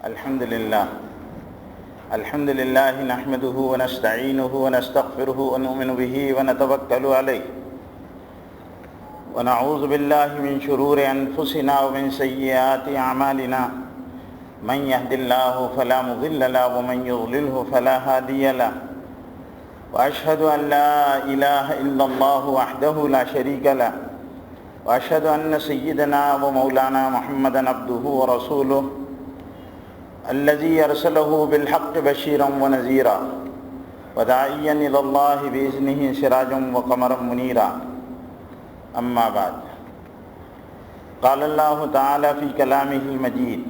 الحمد لله نحمده ونستعينه ونستغفره ونؤمن به ونتوكل عليه ونعوذ بالله من شرور أنفسنا ومن سيئات أعمالنا من يهد الله فلا مضل له ومن يضلله فلا هادي له وأشهد أن لا إله إلا الله وحده لا شريك له وأشهد أن سيدنا ومولانا محمدا عبده ورسوله الذي أرسله بالحق بشيرا ونذيرا وداعيا إلى الله بإذنه سراجا وقمرا منيرا أما بعد قال الله تعالى في كلامه المجيد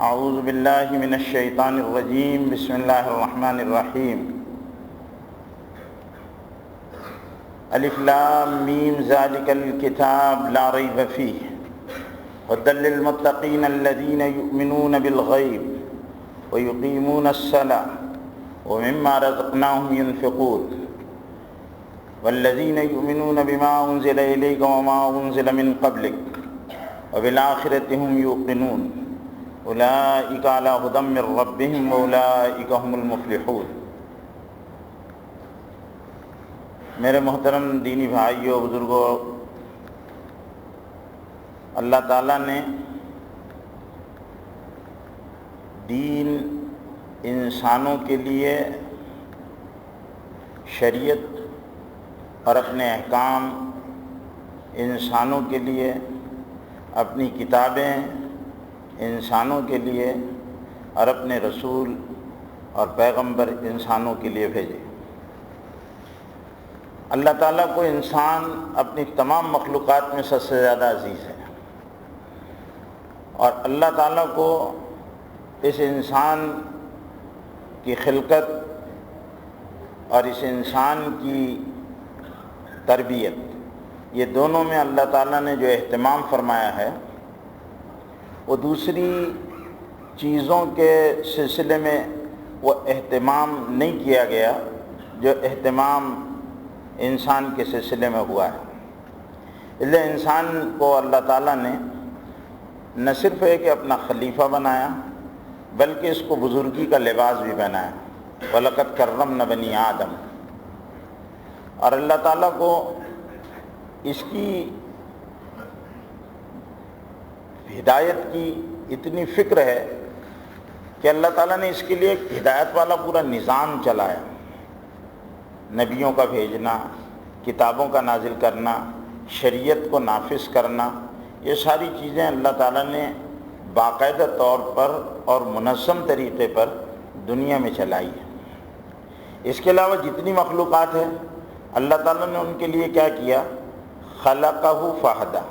أعوذ بالله من الشيطان الرجيم بسم الله الرحمن الرحيم الف لام میم ذلك الكتاب لا ريب فيه هدى للمتقين الذين يؤمنون بالغيب ويقيمون الصلاة ومما رزقناهم ينفقون والذين يؤمنون بما أنزل إليك وما أنزل من قبلك وبالآخرة هم يوقنون أولئك على هدى من ربهم وأولئك هم المفلحون۔ میرے محترم دینی بھائیوں بزرگوں، اللہ تعالیٰ نے دین انسانوں کے لیے شریعت اور اپنے احکام انسانوں کے لیے، اپنی کتابیں انسانوں کے لیے اور اپنے رسول اور پیغمبر انسانوں کے لیے بھیجے۔ اللہ تعالیٰ کو انسان اپنی تمام مخلوقات میں سب سے زیادہ عزیز ہے، اور اللہ تعالیٰ کو اس انسان کی خلقت اور اس انسان کی تربیت، یہ دونوں میں اللہ تعالیٰ نے جو اہتمام فرمایا ہے وہ دوسری چیزوں کے سلسلے میں وہ اہتمام نہیں کیا گیا جو اہتمام انسان کے سلسلے میں ہوا ہے۔ اس لیے انسان کو اللہ تعالیٰ نے نہ صرف ہے کہ اپنا خلیفہ بنایا بلکہ اس کو بزرگی کا لباس بھی پہنایا، وَلَقَدْ كَرَّمْنَا بَنِي آدم۔ اور اللہ تعالیٰ کو اس کی ہدایت کی اتنی فکر ہے کہ اللہ تعالیٰ نے اس کے لیے ایک ہدایت والا پورا نظام چلایا، نبیوں کا بھیجنا، کتابوں کا نازل کرنا، شریعت کو نافذ کرنا، یہ ساری چیزیں اللہ تعالیٰ نے باقاعدہ طور پر اور منظم طریقے پر دنیا میں چلائی ہے۔ اس کے علاوہ جتنی مخلوقات ہیں اللہ تعالیٰ نے ان کے لیے کیا کیا؟ خلقہ فہدہ،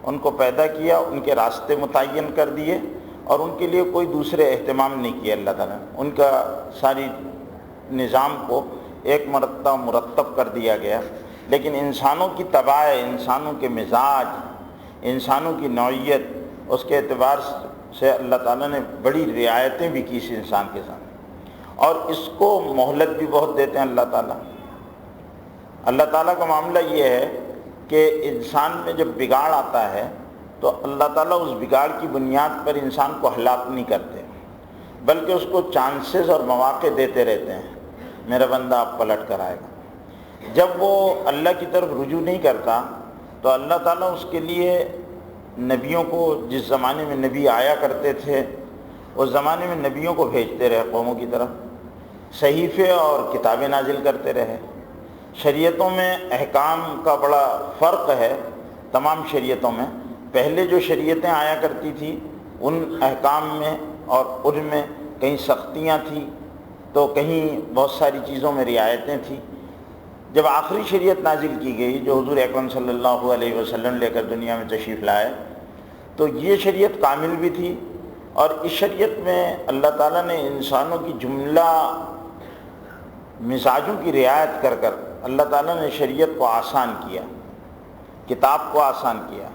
ان کو پیدا کیا، ان کے راستے متعین کر دیے اور ان کے لیے کوئی دوسرے اہتمام نہیں کیا اللہ تعالیٰ نے، ان کا ساری نظام کو ایک مرتبہ مرتب کر دیا گیا۔ لیکن انسانوں کی طباع، انسانوں کے مزاج، انسانوں کی نوعیت، اس کے اعتبار سے اللہ تعالیٰ نے بڑی رعایتیں بھی کی اس انسان کے ساتھ، اور اس کو مہلت بھی بہت دیتے ہیں اللہ تعالیٰ۔ اللہ تعالیٰ کا معاملہ یہ ہے کہ انسان میں جب بگاڑ آتا ہے تو اللہ تعالیٰ اس بگاڑ کی بنیاد پر انسان کو ہلاک نہیں کرتے بلکہ اس کو چانسز اور مواقع دیتے رہتے ہیں، میرا بندہ آپ پلٹ کر آئے گا۔ جب وہ اللہ کی طرف رجوع نہیں کرتا تو اللہ تعالیٰ اس کے لیے نبیوں کو، جس زمانے میں نبی آیا کرتے تھے اس زمانے میں نبیوں کو بھیجتے رہے قوموں کی طرف، صحیفے اور کتابیں نازل کرتے رہے۔ شریعتوں میں احکام کا بڑا فرق ہے تمام شریعتوں میں۔ پہلے جو شریعتیں آیا کرتی تھیں ان احکام میں اور ان میں کہیں سختیاں تھیں تو کہیں بہت ساری چیزوں میں رعایتیں تھیں۔ جب آخری شریعت نازل کی گئی جو حضور اکرم صلی اللہ علیہ وسلم لے کر دنیا میں تشریف لائے تو یہ شریعت کامل بھی تھی، اور اس شریعت میں اللہ تعالیٰ نے انسانوں کی جملہ مزاجوں کی رعایت کر کر اللہ تعالیٰ نے شریعت کو آسان کیا، کتاب کو آسان کیا،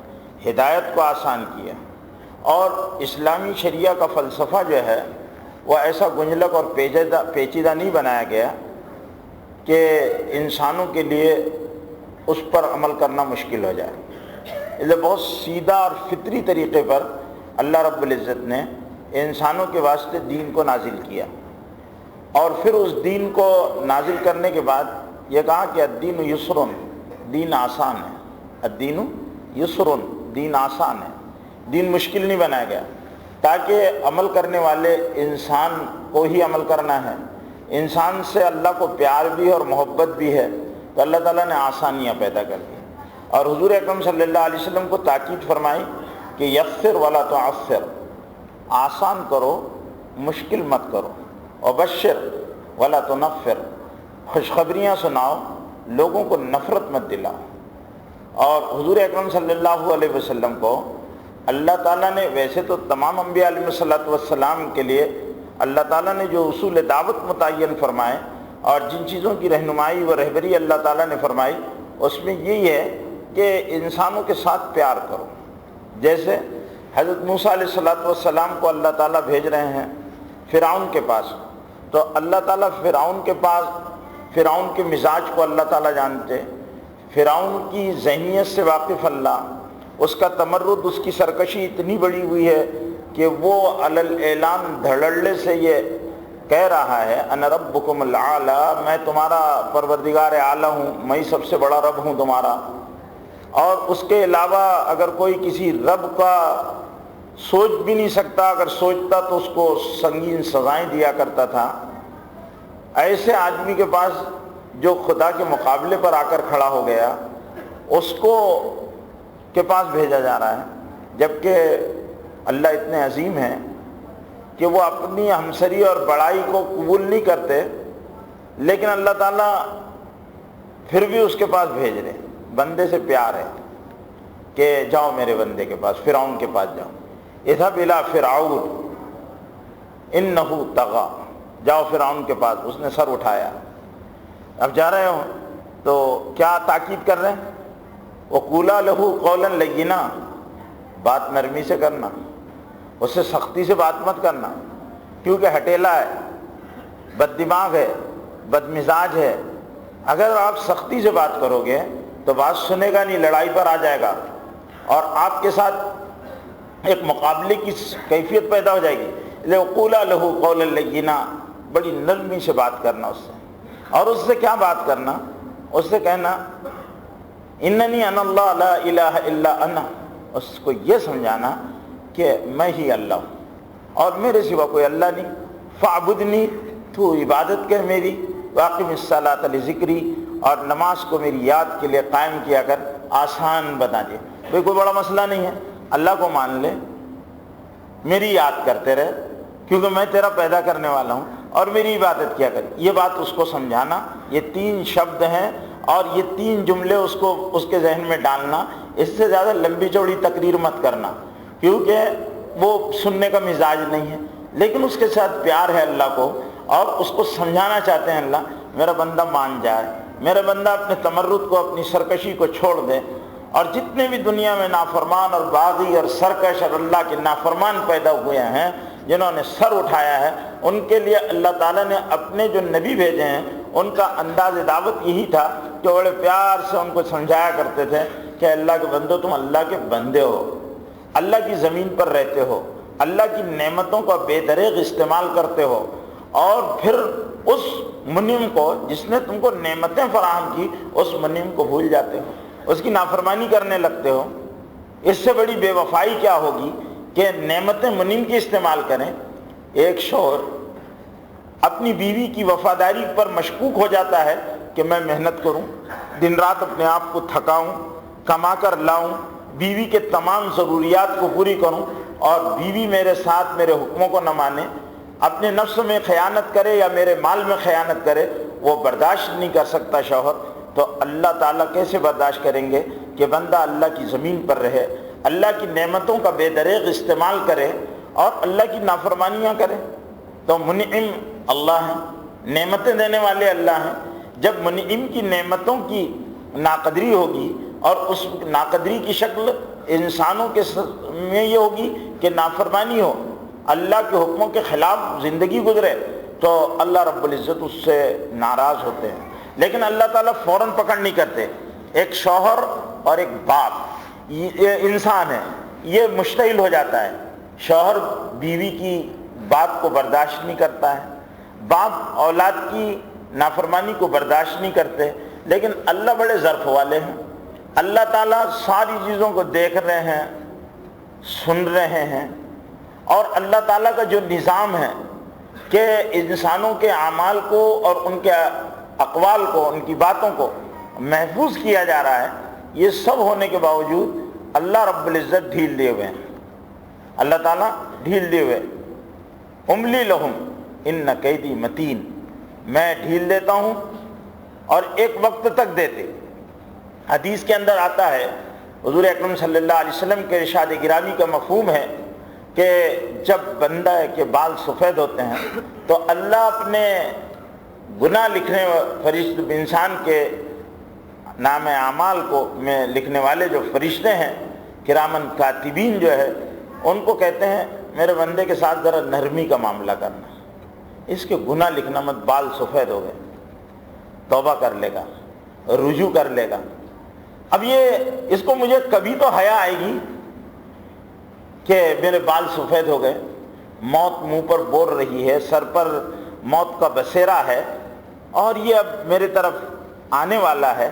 ہدایت کو آسان کیا، اور اسلامی شریعہ کا فلسفہ جو ہے وہ ایسا گنجلک اور پیچیدہ نہیں بنایا گیا کہ انسانوں کے لیے اس پر عمل کرنا مشکل ہو جائے۔ اس لیے بہت سیدھا اور فطری طریقے پر اللہ رب العزت نے انسانوں کے واسطے دین کو نازل کیا، اور پھر اس دین کو نازل کرنے کے بعد یہ کہا کہ الدین یسر، دین آسان ہے، الدین یسر، دین آسان ہے، دین مشکل نہیں بنایا گیا، تاکہ عمل کرنے والے انسان کو ہی عمل کرنا ہے، انسان سے اللہ کو پیار بھی اور محبت بھی ہے، تو اللہ تعالیٰ نے آسانیاں پیدا کر دی۔ اور حضور اکرم صلی اللہ علیہ وسلم کو تاکید فرمائی کہ یسر ولا تعسر، آسان کرو مشکل مت کرو، وبشر ولا تنفر، خوشخبریاں سناؤ لوگوں کو نفرت مت دلاؤ۔ اور حضور اکرم صلی اللہ علیہ وسلم کو اللہ تعالیٰ نے، ویسے تو تمام انبیاء علیہ الصلوۃ والسلام کے لیے اللہ تعالیٰ نے جو اصول دعوت متعین فرمائے اور جن چیزوں کی رہنمائی و رہبری اللہ تعالیٰ نے فرمائی، اس میں یہی ہے کہ انسانوں کے ساتھ پیار کرو۔ جیسے حضرت موسیٰ علیہ الصلوۃ والسلام کو اللہ تعالیٰ بھیج رہے ہیں فرعون کے پاس، تو اللہ تعالیٰ فرعون کے پاس، فرعون کے مزاج کو اللہ تعالیٰ جانتے، فرعون کی ذہنیت سے واقف اللہ، اس کا تمرد، اس کی سرکشی اتنی بڑی ہوئی ہے کہ وہ علی الاعلان دھڑلے سے یہ کہہ رہا ہے انا ربکم الاعلی، میں تمہارا پروردگار اعلیٰ ہوں، میں سب سے بڑا رب ہوں تمہارا۔ اور اس کے علاوہ اگر کوئی کسی رب کا سوچ بھی نہیں سکتا، اگر سوچتا تو اس کو سنگین سزائیں دیا کرتا تھا۔ ایسے آدمی کے پاس جو خدا کے مقابلے پر آ کر کھڑا ہو گیا، اس کو کے پاس بھیجا جا رہا ہے، جبکہ اللہ اتنے عظیم ہیں کہ وہ اپنی ہمسری اور بڑائی کو قبول نہیں کرتے، لیکن اللہ تعالیٰ پھر بھی اس کے پاس بھیج رہے ہیں۔ بندے سے پیار ہے کہ جاؤ میرے بندے کے پاس، فرعون کے پاس جاؤ، اذهب الى فرعون انه طغى، جاؤ فرعون کے پاس، اس نے سر اٹھایا۔ اب جا رہے ہو تو کیا تاکید کر رہے ہیں؟ وَقُولَا لَهُ قَوْلًا لَيِّنًا، بات نرمی سے کرنا، اس سے سختی سے بات مت کرنا، کیونکہ ہٹیلا ہے، بد دماغ ہے، بد مزاج ہے۔ اگر آپ سختی سے بات کرو گے تو بات سنے گا نہیں، لڑائی پر آ جائے گا، اور آپ کے ساتھ ایک مقابلے کی کیفیت پیدا ہو جائے گی۔ وَقُولَا لَهُ قَوْلًا لَيِّنًا، بڑی نرمی سے بات کرنا اس سے۔ اور اس سے کیا بات کرنا؟ اس سے کہنا اننی انا اللہ لا الہ الا انا، اس کو یہ سمجھانا کہ میں ہی اللہ ہوں اور میرے سوا کوئی اللہ نہیں، فاعبدنی، تو عبادت کر میری، واقم الصلاۃ لذکری، اور نماز کو میری یاد کے لیے قائم کیا کر، آسان بتا دے۔ کوئی بڑا مسئلہ نہیں ہے، اللہ کو مان لے، میری یاد کرتے رہے کیونکہ میں تیرا پیدا کرنے والا ہوں، اور میری عبادت کیا کر، یہ بات اس کو سمجھانا۔ یہ 3 شبد ہیں اور یہ 3 جملے اس کو اس کے ذہن میں ڈالنا۔ اس سے زیادہ لمبی چوڑی تقریر مت کرنا، کیونکہ وہ سننے کا مزاج نہیں ہے، لیکن اس کے ساتھ پیار ہے اللہ کو، اور اس کو سمجھانا چاہتے ہیں اللہ میرا بندہ مان جائے، میرا بندہ اپنے تمرد کو، اپنی سرکشی کو چھوڑ دے، اور جتنے بھی دنیا میں نافرمان اور باغی اور سرکش اور اللہ کے نافرمان پیدا ہوئے ہیں، جنہوں نے سر اٹھایا ہے، ان کے لیے اللہ تعالیٰ نے اپنے جو نبی بھیجے ہیں، ان کا انداز دعوت یہی تھا کہ بڑے پیار سے ان کو سمجھایا کرتے تھے کہ اللہ کے بندو، تم اللہ کے بندے ہو، اللہ کی زمین پر رہتے ہو، اللہ کی نعمتوں کا بے دریغ استعمال کرتے ہو، اور پھر اس منعم کو جس نے تم کو نعمتیں فراہم کی، اس منعم کو بھول جاتے ہو، اس کی نافرمانی کرنے لگتے ہو۔ اس سے بڑی بے وفائی کیا ہوگی کہ نعمتیں منعم کی استعمال کریں۔ ایک شوہر اپنی بیوی کی وفاداری پر مشکوک ہو جاتا ہے کہ میں محنت کروں، دن رات اپنے آپ کو تھکاؤں، کما کر لاؤں، بیوی کے تمام ضروریات کو پوری کروں، اور بیوی میرے ساتھ میرے حکموں کو نہ مانے، اپنے نفس میں خیانت کرے یا میرے مال میں خیانت کرے، وہ برداشت نہیں کر سکتا شوہر۔ تو اللہ تعالیٰ کیسے برداشت کریں گے کہ بندہ اللہ کی زمین پر رہے، اللہ کی نعمتوں کا بے دریغ استعمال کرے اور اللہ کی نافرمانیاں کرے؟ تو منعم اللہ ہیں، نعمتیں دینے والے اللہ ہیں۔ جب منعم کی نعمتوں کی ناقدری ہوگی، اور اس ناقدری کی شکل انسانوں کے میں یہ ہوگی کہ نافرمانی ہو، اللہ کے حکموں کے خلاف زندگی گزرے، تو اللہ رب العزت اس سے ناراض ہوتے ہیں۔ لیکن اللہ تعالیٰ فوراً پکڑ نہیں کرتے۔ ایک شوہر اور ایک باپ، یہ انسان ہے، یہ مشتعل ہو جاتا ہے شوہر بیوی کی بات کو برداشت نہیں کرتا ہے، باپ اولاد کی نافرمانی کو برداشت نہیں کرتے، لیکن اللہ بڑے ظرف والے ہیں، اللہ تعالیٰ ساری چیزوں کو دیکھ رہے ہیں، سن رہے ہیں، اور اللہ تعالیٰ کا جو نظام ہے کہ انسانوں کے اعمال کو اور ان کے اقوال کو، ان کی باتوں کو محفوظ کیا جا رہا ہے، یہ سب ہونے کے باوجود اللہ رب العزت ڈھیل دیے ہوئے ہیں، اللہ تعالیٰ ڈھیل دیے ہوئے، املی لہم ان کیدی متین، میں ڈھیل دیتا ہوں اور ایک وقت تک دیتے۔ حدیث کے اندر آتا ہے، حضور اکرم صلی اللہ علیہ وسلم کے ارشاد گرامی کا مفہوم ہے کہ جب بندہ کے بال سفید ہوتے ہیں تو اللہ اپنے گناہ لکھنے فرشتے، انسان کے نام اعمال کو میں لکھنے والے جو فرشتے ہیں کرامن کاتبین جو ہے، ان کو کہتے ہیں میرے بندے کے ساتھ ذرا نرمی کا معاملہ کرنا، اس کے گناہ لکھنا مت، بال سفید ہو گئے، توبہ کر لے گا، رجوع کر لے گا۔ اب یہ اس کو مجھے کبھی تو حیا آئے گی کہ میرے بال سفید ہو گئے، موت منہ پر بول رہی ہے، سر پر موت کا بسیرا ہے، اور یہ اب میرے طرف آنے والا ہے،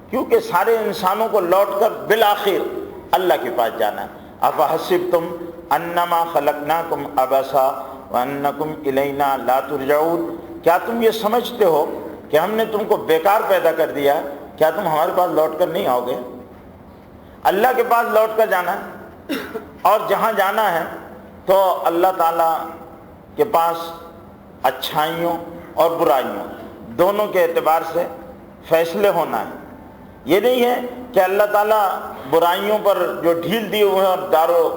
کیونکہ سارے انسانوں کو لوٹ کر بالآخر اللہ کے پاس جانا ہے۔ افحسبتم انما خلقناکم عبثا وانکم الینا لا ترجعون، کیا تم یہ سمجھتے ہو کہ ہم نے تم کو بیکار پیدا کر دیا، کیا تم ہمارے پاس لوٹ کر نہیں آؤ گے؟ اللہ کے پاس لوٹ کر جانا ہے، اور جہاں جانا ہے تو اللہ تعالیٰ کے پاس اچھائیوں اور برائیوں دونوں کے اعتبار سے فیصلے ہونا ہے۔ یہ نہیں ہے کہ اللہ تعالیٰ برائیوں پر جو ڈھیل دیے ہوئے ہیں اور دار و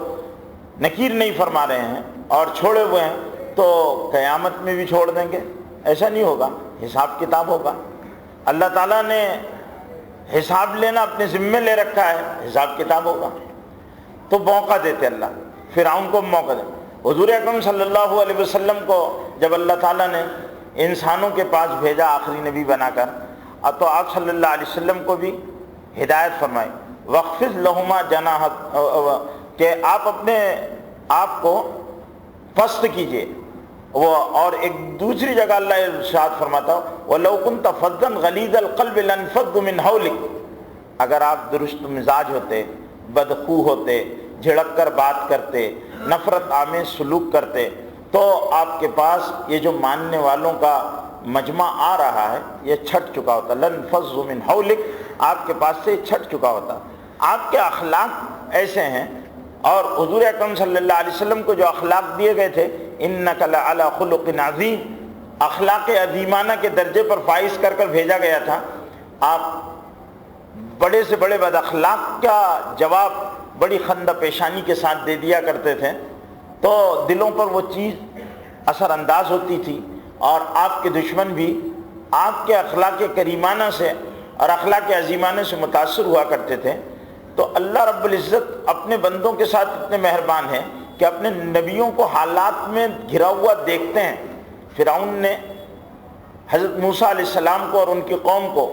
نکیر نہیں فرما رہے ہیں اور چھوڑے ہوئے ہیں تو قیامت میں بھی چھوڑ دیں گے، ایسا نہیں ہوگا، حساب کتاب ہوگا۔ اللہ تعالیٰ نے حساب لینا اپنے ذمے لے رکھا ہے، حساب کتاب ہوگا، تو موقع دیتے اللہ، فرعون کو موقع دے۔ حضور اکرم صلی اللہ علیہ وسلم کو جب اللہ تعالیٰ نے انسانوں کے پاس بھیجا آخری نبی بنا کر، تو آپ صلی اللہ علیہ وسلم کو بھی ہدایت فرمائی، وَاخْفِضْ لَهُمَا جَنَاحَ، کہ آپ اپنے آپ کو پست کیجئے۔ وہ اور ایک دوسری جگہ اللہ ارشاد فرماتا وَلَوْ كُنْتَ فَظًّا غَلِيظَ الْقَلْبِ لَانفَضُّوا مِنْ حَوْلِكَ، اگر آپ درست مزاج ہوتے، بدخو ہوتے، جھڑک کر بات کرتے، نفرت آمیز سلوک کرتے، تو آپ کے پاس یہ جو ماننے والوں کا مجمع آ رہا ہے یہ چھٹ چکا ہوتا، لَانفَضُّوا مِنْ حَوْلِكَ، آپ کے پاس سے چھٹ چکا ہوتا۔ آپ کے اخلاق ایسے ہیں، اور حضور اکرم صلی اللہ علیہ وسلم کو جو اخلاق دیے گئے تھے، اِنَّكَ لَعَلَىٰ خُلُقٍ عَظِيمٍ، اخلاق عظیمانہ کے درجے پر فائز کر کر بھیجا گیا تھا۔ آپ بڑے سے بڑے بد اخلاق کا جواب بڑی خندہ پیشانی کے ساتھ دے دیا کرتے تھے، تو دلوں پر وہ چیز اثر انداز ہوتی تھی، اور آپ کے دشمن بھی آپ کے اخلاق کریمانہ سے اور اخلاق عظیمانہ سے متاثر ہوا کرتے تھے۔ تو اللہ رب العزت اپنے بندوں کے ساتھ اتنے مہربان ہیں کہ اپنے نبیوں کو حالات میں گھرا ہوا دیکھتے ہیں۔ فرعون نے حضرت موسیٰ علیہ السلام کو اور ان کی قوم کو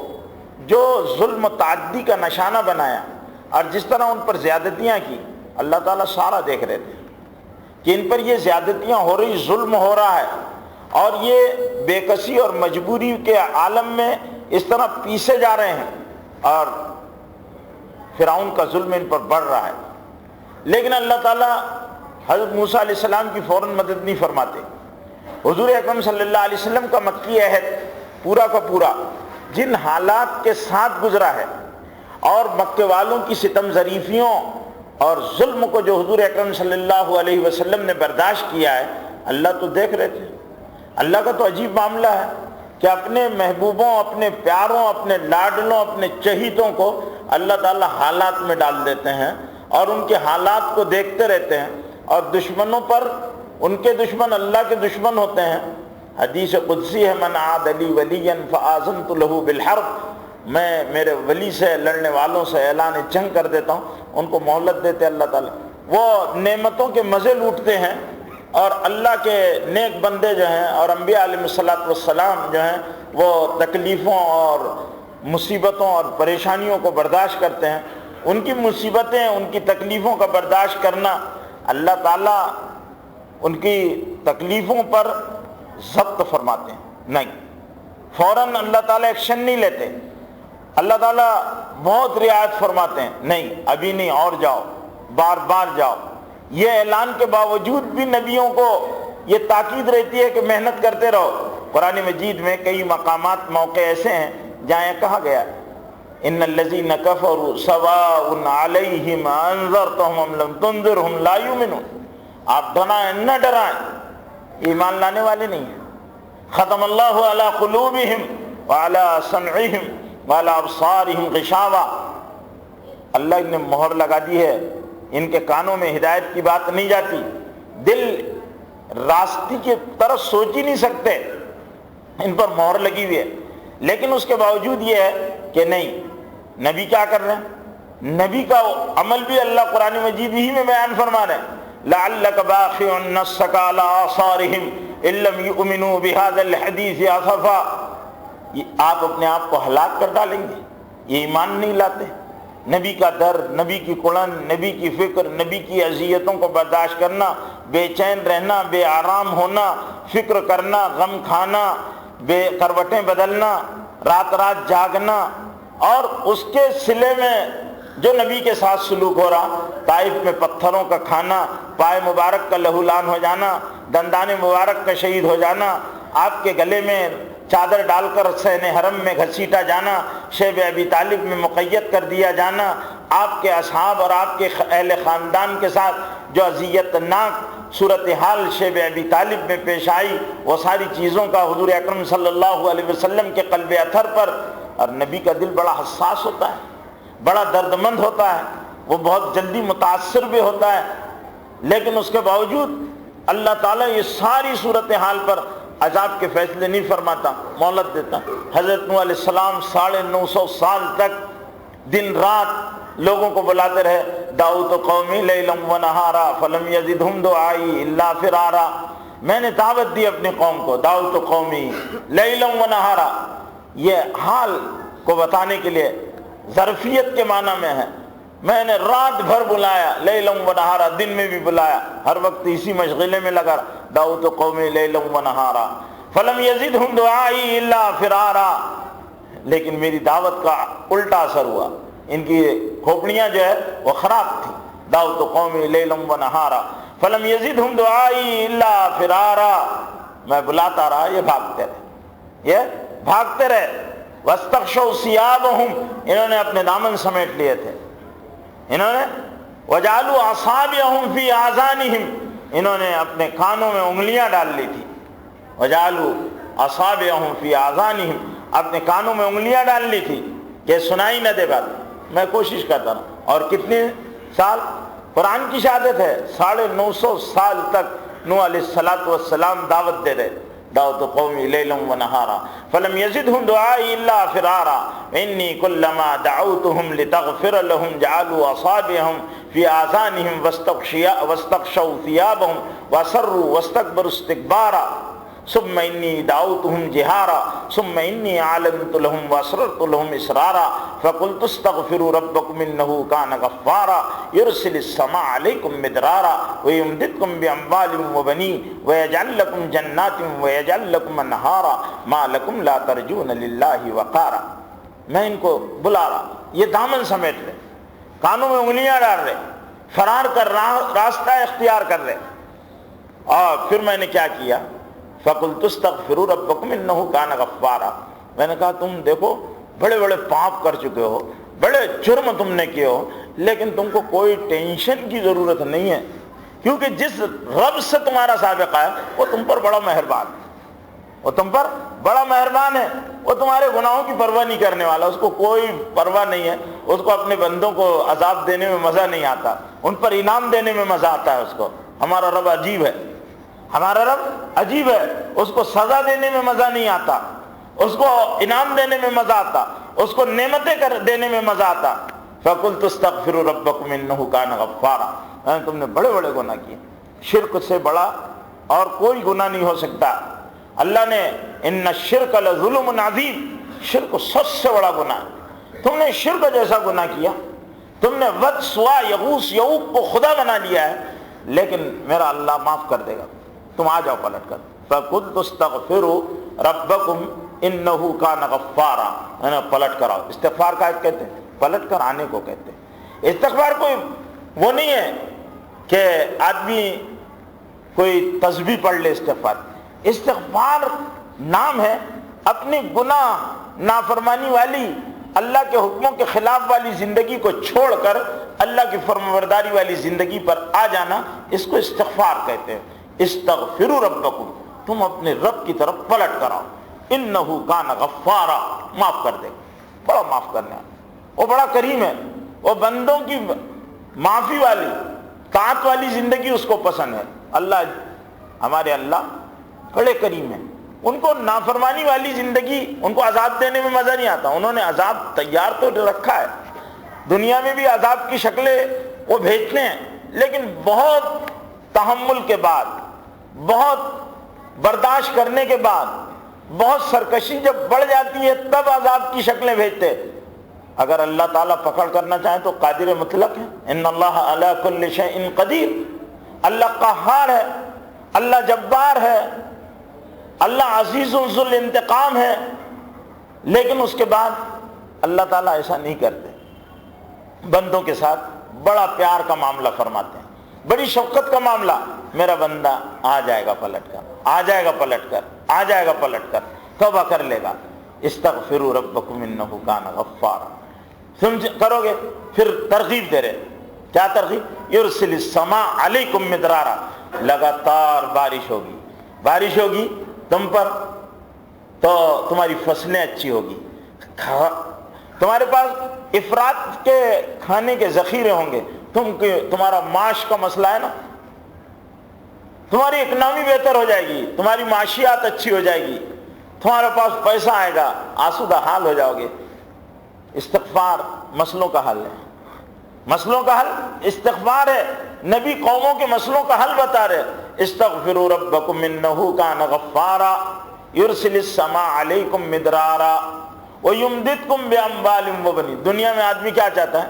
جو ظلم و تعدی کا نشانہ بنایا اور جس طرح ان پر زیادتیاں کی، اللہ تعالیٰ سارا دیکھ رہے تھے کہ ان پر یہ زیادتیاں ہو رہی، ظلم ہو رہا ہے، اور یہ بے کسی اور مجبوری کے عالم میں اس طرح پیسے جا رہے ہیں، اور فرعون کا ظلم ان پر بڑھ رہا ہے۔ لیکن اللہ تعالیٰ حضرت موسیٰ علیہ السلام کی فوراً مدد نہیں فرماتے۔ حضور اکرم صلی اللہ علیہ وسلم کا مکی عہد پورا کا پورا جن حالات کے ساتھ گزرا ہے، اور مکے والوں کی ستم ظریفیوں اور ظلم کو جو حضور اکرم صلی اللہ علیہ وسلم نے برداشت کیا ہے، اللہ تو دیکھ رہے تھے۔ اللہ کا تو عجیب معاملہ ہے کہ اپنے محبوبوں، اپنے پیاروں، اپنے لاڈلوں، اپنے چہیتوں کو اللہ تعالیٰ حالات میں ڈال دیتے ہیں اور ان کے حالات کو دیکھتے رہتے ہیں، اور دشمنوں پر ان کے دشمن اللہ کے دشمن ہوتے ہیں۔ حدیث قدسی ہے، من عاد لی ولیا فآذنت له بالحرب، میں میرے ولی سے، لڑنے والوں سے اعلان جنگ کر دیتا ہوں، ان کو مہلت دیتے اللہ تعالیٰ۔ وہ نعمتوں کے مزے لوٹتے ہیں، اور اللہ کے نیک بندے جو ہیں اور انبیاء علیہ السلام جو ہیں وہ تکلیفوں اور مصیبتوں اور پریشانیوں کو برداشت کرتے ہیں۔ ان کی مصیبتیں، ان کی تکلیفوں کا برداشت کرنا اللہ تعالیٰ ان کی تکلیفوں پر ضبط فرماتے ہیں، نہیں، فوراً اللہ تعالیٰ ایکشن نہیں لیتے۔ اللہ تعالیٰ بہت رعایت فرماتے ہیں، نہیں ابھی نہیں، اور جاؤ، بار بار جاؤ۔ یہ اعلان کے باوجود بھی نبیوں کو یہ تاکید رہتی ہے کہ محنت کرتے رہو۔ قرآن مجید میں کئی مقامات، موقع ایسے ہیں جہاں یہ کہا گیا ہے ان الذین کفروا سواء علیہم انذرتہم ام لم تنذرہم لا یؤمنون۔ آپ ڈرائیں نہ ڈرائیں، ایمان لانے والے نہیں ہیں۔ ختم اللہ علی قلوبہم وعلی سمعہم وعلی ابصارہم غشاوہ، اللہ نے مہر لگا دی ہے، ان کے کانوں میں ہدایت کی بات نہیں جاتی، دل راستے کی طرف سوچ ہی نہیں سکتے، ان پر مہر لگی ہوئی ہے۔ لیکن اس کے باوجود یہ ہے کہ نہیں، نبی کیا کر رہے ہیں؟ نبی کا عمل بھی اللہ قرآن مجید ہی میں بیان فرما رہے ہیں۔ لعلک باخع نفسک علی آثارہم ان لم یؤمنوا بہذا الحدیث اسفا، آپ اپنے آپ کو ہلاک کر ڈالیں گے، یہ ایمان نہیں لاتے۔ نبی کا درد، نبی کی کڑن، نبی کی فکر، نبی کی اذیتوں کو برداشت کرنا، بے چین رہنا، بے آرام ہونا، فکر کرنا، غم کھانا، بے کروٹیں بدلنا، رات رات جاگنا، اور اس کے صلے میں جو نبی کے ساتھ سلوک ہو رہا، طائف میں پتھروں کا کھانا، پائے مبارک کا لہولان ہو جانا، دندان مبارک کا شہید ہو جانا، آپ کے گلے میں چادر ڈال کر صحن حرم میں گھسیٹا جانا، شیب ابی طالب میں مقید کر دیا جانا، آپ کے اصحاب اور آپ کے اہل خاندان کے ساتھ جو اذیت ناک صورتحال شیب ابی طالب میں پیش آئی، وہ ساری چیزوں کا حضور اکرم صلی اللہ علیہ وسلم کے قلب اطہر پر، اور نبی کا دل بڑا حساس ہوتا ہے، بڑا درد مند ہوتا ہے، وہ بہت جلدی متاثر بھی ہوتا ہے، لیکن اس کے باوجود اللہ تعالیٰ یہ ساری صورتحال پر عذاب کے فیصلے نہیں فرماتا، مہلت دیتا۔ حضرت نوح علیہ السلام 950 سال تک دن رات لوگوں کو بلاتے رہے، دعوت قومی لیلا و نہارا فلم یزدہم دعائی الا فرارا، میں نے دعوت دی اپنی قوم کو، دعوت قومی لیلا و نہارا، یہ حال کو بتانے کے لیے ظرفیت کے معنی میں ہے، میں نے رات بھر بلایا، لیلا و نہارا، دن میں بھی بلایا، ہر وقت اسی مشغلے میں لگا، دعوت قومی لیلا و نہارا فلم یزدہم دعائی الا فرارا، لیکن میری دعوت کا الٹا اثر ہوا، ان کی کھوپڑیاں جو ہے وہ خراب تھی۔ دعوت قومی لیلا و نہارا فلم یزدہم دعائی الا فرارا، میں بلاتا رہا، یہ بھاگتے رہے، یہ بھاگتے رہے۔ واستغشوا ثیابہم، انہوں نے اپنے دامن سمیٹ لیے تھے، انہوں نے وجعلوا اصابعہم فی آذانہم، انہوں نے اپنے کانوں میں انگلیاں ڈال لی تھی، وجعلوا اصابعہم فی آذانہم، اپنے کانوں میں انگلیاں ڈال لی تھی کہ سنائی نہ دے بات۔ میں کوشش کرتا ہوں، اور کتنے سال قرآن کی شہادت ہے، 950 سال تک نوح علیہ السلام دعوت دے رہے، دعوت قومی لیلا و نہارا فلم یزدہم دعائی الا فرارا انی کلما دعوتہم لتغفر لہم جعلوا اصابعہم فی آذانہم واستغشوا ثیابہم واسروا واستکبروا استکبارا ثم انی دعوتہم جہارا ثم انی اعلنت لہم واسررت لہم اسرارا فقلت استغفروا ربکم انہ کان غفارا یرسل السماء علیکم مدرارا ویمددکم باموال وبنین ویجعل لکم جنات ویجعل لکم انہارا ما لکم لا ترجون للہ وقارا۔ میں ان کو بلا رہا، یہ دامن سمیٹ رہے، کانوں میں انگلیاں ڈال رہے، فرار کر راستہ اختیار کر رہے، اور پھر میں نے کیا کیا، فَقُلْتُ اسْتَغْفِرُوا رَبَّكُمْ إِنَّهُ كَانَ غَفَّارًا، میں نے کہا تم دیکھو بڑے بڑے پاپ کر چکے ہو، بڑے جرم تم نے کیے ہو، لیکن تم کو کوئی ٹینشن کی ضرورت نہیں ہے، کیونکہ جس رب سے تمہارا سابقہ ہے وہ تم پر بڑا مہربان ہے، وہ تم پر بڑا مہربان ہے، وہ تمہارے گناہوں کی پرواہ نہیں کرنے والا، اس کو کوئی پرواہ نہیں ہے، اس کو اپنے بندوں کو عذاب دینے میں مزہ نہیں آتا، ان پر انعام دینے میں مزہ آتا ہے اس کو۔ ہمارا رب عجیب ہے، ہمارا رب عجیب ہے، اس کو سزا دینے میں مزہ نہیں آتا، اس کو انعام دینے میں مزہ آتا، اس کو نعمتیں دینے میں مزہ آتا۔ فَقُلْتُ اسْتَغْفِرُوا رَبَّكُمْ إِنَّهُ كَانَ غَفَّارًا، تم نے بڑے بڑے گناہ کیے، شرک سے بڑا اور کوئی گناہ نہیں ہو سکتا۔ اللہ نے ان الشرک لظلم عظیم، شرک سب سے بڑا گناہ ہے، تم نے شرک جیسا گناہ کیا، تم نے ود سوا یغوث یعوق کو خدا بنا لیا ہے، لیکن میرا اللہ معاف کر دے گا، تم آ جاؤ پلٹ کر۔ فَقُلْتُ اسْتَغْفِرُوا رَبَّكُمْ إِنَّهُ كَانَ غَفَّارًا، پلٹ کر آؤ۔ استغفار کا کہتے ہیں، پلٹ کر آنے کو کہتے ہیں۔ استغفار کوئی وہ نہیں ہے کہ آدمی کوئی تسبیح پڑھ لے۔ استغفار نام ہے اپنی گناہ نافرمانی والی، اللہ کے حکموں کے خلاف والی زندگی کو چھوڑ کر اللہ کی فرمانبرداری والی زندگی پر آ جانا، اس کو استغفار کہتے ہیں۔ استغفروا ربکم، تم اپنے رب کی طرف پلٹ کر آؤ، انہ کان غفارا، معاف کر دے گا، بڑا معاف کرنے والا، وہ بڑا کریم ہے، وہ بندوں کی معافی والی طاعت والی زندگی اس کو پسند ہے۔ اللہ، ہمارے اللہ بڑے کریم ہیں، ان کو نافرمانی والی زندگی، ان کو عذاب دینے میں مزہ نہیں آتا، انہوں نے عذاب تیار تو رکھا ہے، دنیا میں بھی عذاب کی شکلیں وہ بھیجتے ہیں، لیکن بہت تحمل کے بعد، بہت برداشت کرنے کے بعد، بہت سرکشی جب بڑھ جاتی ہے تب عذاب کی شکلیں بھیجتے۔ اگر اللہ تعالیٰ پکڑ کرنا چاہیں تو قادر مطلق ہے، ان اللہ علی کل شیء قدیر، اللہ قہار ہے، اللہ جبار ہے، اللہ عزیز ذو الانتقام ہے، لیکن اس کے بعد اللہ تعالیٰ ایسا نہیں کرتے، بندوں کے ساتھ بڑا پیار کا معاملہ فرماتے ہیں، بڑی شفقت کا معاملہ۔ میرا بندہ آ جائے گا پلٹ کر، آ جائے گا پلٹ کر، آ جائے گا پلٹ کر، توبہ کر لے گا۔ استغفروا ربکم انہ کان غفارا، تم کرو گے، پھر ترغیب دے رہے، کیا ترغیب؟ یرسل السماء علیکم مدرارا، لگاتار بارش ہوگی، بارش ہوگی تم پر تو تمہاری فصلیں اچھی ہوگی، تمہارے پاس افراط کے کھانے کے ذخیرے ہوں گے، تمہارا معاش کا مسئلہ ہے نا، تمہاری اکنامی بہتر ہو جائے گی، تمہاری معاشیات اچھی ہو جائے گی، تمہارے پاس پیسہ آئے گا، آسودہ حال ہو جاؤ گے۔ استغفار مسئلوں کا حل ہے، مسئلوں کا حل استغفار ہے۔ نبی قوموں کے مسئلوں کا حل بتا رہے، استغفروا ربکم انہ کان غفارا یرسل السماء علیکم مدرارا ویمددکم باموال وبنین۔ دنیا میں آدمی کیا چاہتا ہے؟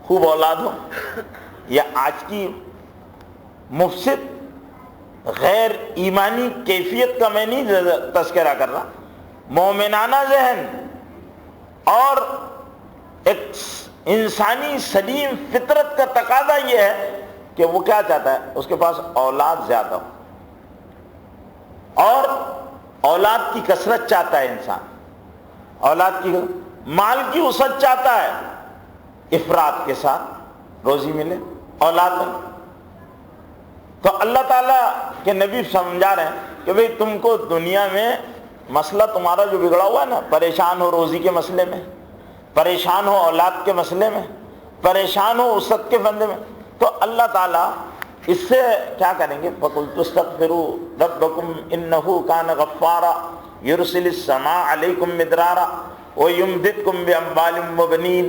خوب اولاد ہو۔ یہ آج کی مفسد غیر ایمانی کیفیت کا میں نہیں تذکرہ کر رہا، مومنانہ ذہن اور ایک انسانی سلیم فطرت کا تقاضا یہ ہے کہ وہ کیا چاہتا ہے؟ اس کے پاس اولاد زیادہ ہو، اور اولاد کی کثرت چاہتا ہے انسان، اولاد کی مال کی وسعت چاہتا ہے، افراط کے ساتھ روزی ملے، اولاد ملے۔ تو اللہ تعالیٰ کے نبی سمجھا رہے ہیں کہ بھئی تم کو دنیا میں مسئلہ تمہارا جو بگڑا ہوا ہے نا، پریشان ہو روزی کے مسئلے میں، پریشان ہو اولاد کے مسئلے میں، پریشان ہو وسعت کے بندے میں، تو اللہ تعالیٰ اس سے کیا کریں گے؟ فَقُلْتُ اسْتَغْفِرُوا رَبَّكُمْ إِنَّهُ كَانَ غَفَّارًا يُرْسِلِ السَّمَاءَ عَلَيْكُمْ مِدْرَارًا وَيُمْدِدْكُمْ بِأَمْوَالٍ وَبَنِينَ،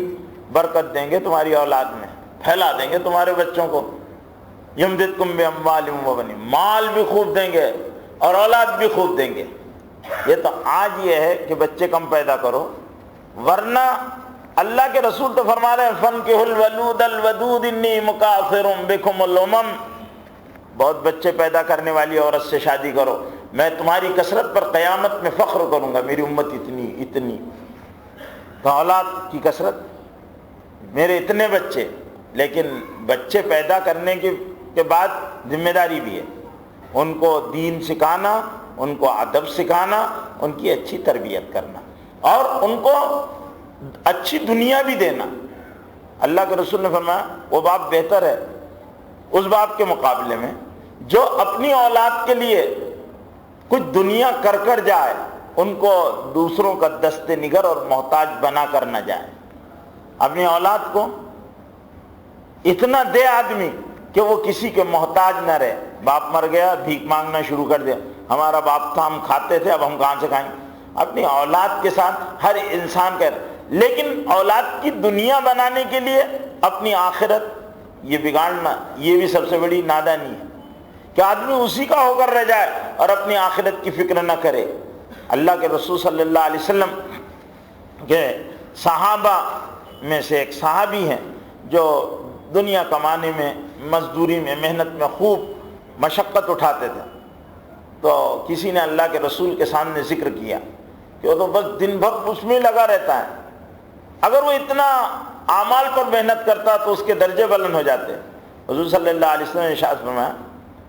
برکت دیں گے تمہاری اولاد میں، پھیلا دیں گے تمہارے بچوں کو، یمددکم باموال وبنین، مال بھی خوب دیں گے اور اولاد بھی خوب دیں گے۔ یہ تو آج یہ ہے کہ بچے کم پیدا کرو، ورنہ اللہ کے رسول تو فرما رہے ہیں فَانْكِحُوا الْوَلُودَ الْوَدُودَ إِنِّي مُكَافِرٌ بِكُمُ الْأُمَمَ، بہت بچے پیدا کرنے والی عورت سے شادی کرو، میں تمہاری کثرت پر قیامت میں فخر کروں گا، میری امت اتنی اتنی۔ تو اولاد کی کثرت، میرے اتنے بچے، لیکن بچے پیدا کرنے کے بعد ذمہ داری بھی ہے، ان کو دین سکھانا، ان کو ادب سکھانا، ان کی اچھی تربیت کرنا، اور ان کو اچھی دنیا بھی دینا۔ اللہ کے رسول نے فرمایا وہ باپ بہتر ہے اس باپ کے مقابلے میں جو اپنی اولاد کے لیے کچھ دنیا کر کر جائے، ان کو دوسروں کا دست نگر اور محتاج بنا کر نہ جائے۔ اپنی اولاد کو اتنا دے آدمی کہ وہ کسی کے محتاج نہ رہے۔ باپ مر گیا، بھیک مانگنا شروع کر دیا، ہمارا باپ تھا ہم کھاتے تھے اب ہم کہاں سے کھائیں۔ اپنی اولاد کے ساتھ ہر انسان کا، لیکن اولاد کی دنیا بنانے کے لیے اپنی آخرت یہ بگاڑنا، یہ بھی سب سے بڑی نادانی ہے کہ آدمی اسی کا ہو کر رہ جائے اور اپنی آخرت کی فکر نہ کرے۔ اللہ کے رسول صلی اللہ علیہ وسلم کے صحابہ میں سے ایک صحابی ہیں جو دنیا کمانے میں مزدوری میں محنت میں خوب مشقت اٹھاتے تھے، تو کسی نے اللہ کے رسول کے سامنے ذکر کیا کہ وہ تو بس دن بھر اس میں لگا رہتا ہے، اگر وہ اتنا اعمال پر محنت کرتا تو اس کے درجے بلند ہو جاتے۔ حضور صلی اللہ علیہ وسلم نے ارشاد فرمایا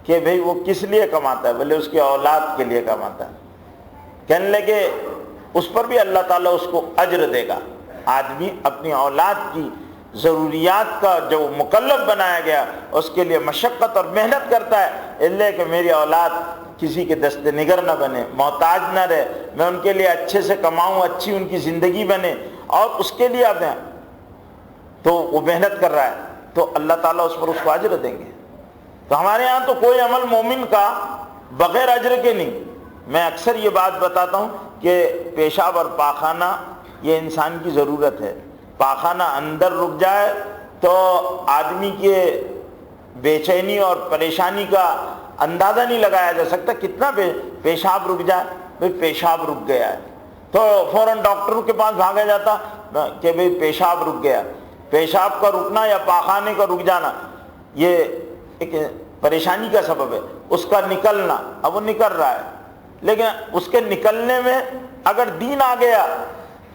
کہ بھئی وہ کس لیے کماتا ہے؟ بولے اس کی اولاد کے لیے کماتا ہے۔ کہنے لگے اس پر بھی اللہ تعالیٰ اس کو اجر دے گا۔ آدمی اپنی اولاد کی ضروریات کا جو مکلف بنایا گیا اس کے لیے مشقت اور محنت کرتا ہے، اس لیے کہ میری اولاد کسی کے دست نگر نہ بنے، محتاج نہ رہے، میں ان کے لیے اچھے سے کماؤں، اچھی ان کی زندگی بنے، اور اس کے لیے آپ تو وہ محنت کر رہا ہے تو اللہ تعالیٰ اس پر اس کو اجر دیں گے۔ تو ہمارے ہاں تو کوئی عمل مومن کا بغیر اجر کے نہیں۔ میں اکثر یہ بات بتاتا ہوں کہ پیشاب اور پاخانہ یہ انسان کی ضرورت ہے۔ پاخانہ اندر رک جائے تو آدمی کے بے چینی اور پریشانی کا اندازہ نہیں لگایا جا سکتا۔ کتنا پیشاب رک جائے، بھئی پیشاب رک گیا ہے تو فوراً ڈاکٹر کے پاس بھاگا جاتا کہ بھئی پیشاب رک گیا۔ پیشاب کا رکنا یا پاخانے کا رک جانا یہ ایک پریشانی کا سبب ہے، اس کا نکلنا اب وہ نکل رہا ہے، لیکن اس کے نکلنے میں اگر دین آ گیا،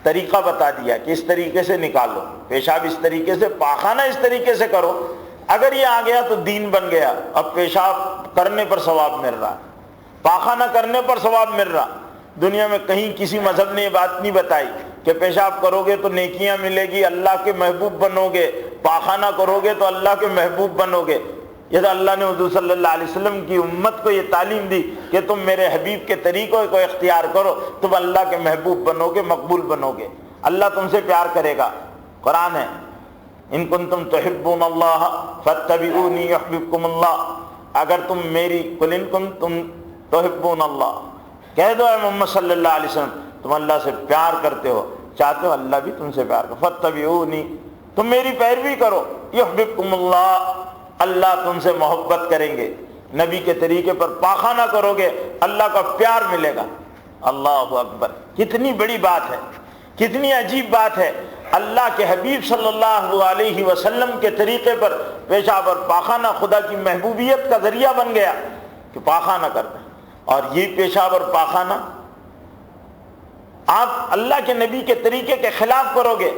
طریقہ بتا دیا کہ اس طریقے سے نکالو، پیشاب اس طریقے سے، پاخانہ اس طریقے سے کرو، اگر یہ آ گیا تو دین بن گیا۔ اب پیشاب کرنے پر ثواب مل رہا، پاخانہ کرنے پر ثواب مل رہا۔ دنیا میں کہیں کسی مذہب نے یہ بات نہیں بتائی کہ پیشاب کرو گے تو نیکیاں ملے گی، اللہ کے محبوب بنو گے، پاخانہ کرو گے تو اللہ کے محبوب بنو گے۔ یہ تو اللہ نے حضور صلی اللہ علیہ وسلم کی امت کو یہ تعلیم دی کہ تم میرے حبیب کے طریقوں کو اختیار کرو، تم اللہ کے محبوب بنو گے، مقبول بنو گے، اللہ تم سے پیار کرے گا۔ قرآن ہے ان کنتم تحبون اللہ فاتبعونی یحببکم اللہ، اگر تم میری قل ان کنتم تحبون اللہ، کہہ دو اے محمد صلی اللہ علیہ وسلم تم اللہ سے پیار کرتے ہو، چاہتے ہو اللہ بھی تم سے پیار کرو، فاتبعونی تم میری پیروی کرو، یحببکم اللہ اللہ تم سے محبت کریں گے، نبی کے طریقے پر پاخانہ کرو گے اللہ کا پیار ملے گا۔ اللہ اکبر، کتنی بڑی بات ہے، کتنی عجیب بات ہے۔ اللہ کے حبیب صلی اللہ علیہ وسلم کے طریقے پر پیشاب اور پاخانہ خدا کی محبوبیت کا ذریعہ بن گیا کہ پاخانہ کرنا، اور یہ پیشاب اور پاخانہ آپ اللہ کے نبی کے طریقے کے خلاف کرو گے،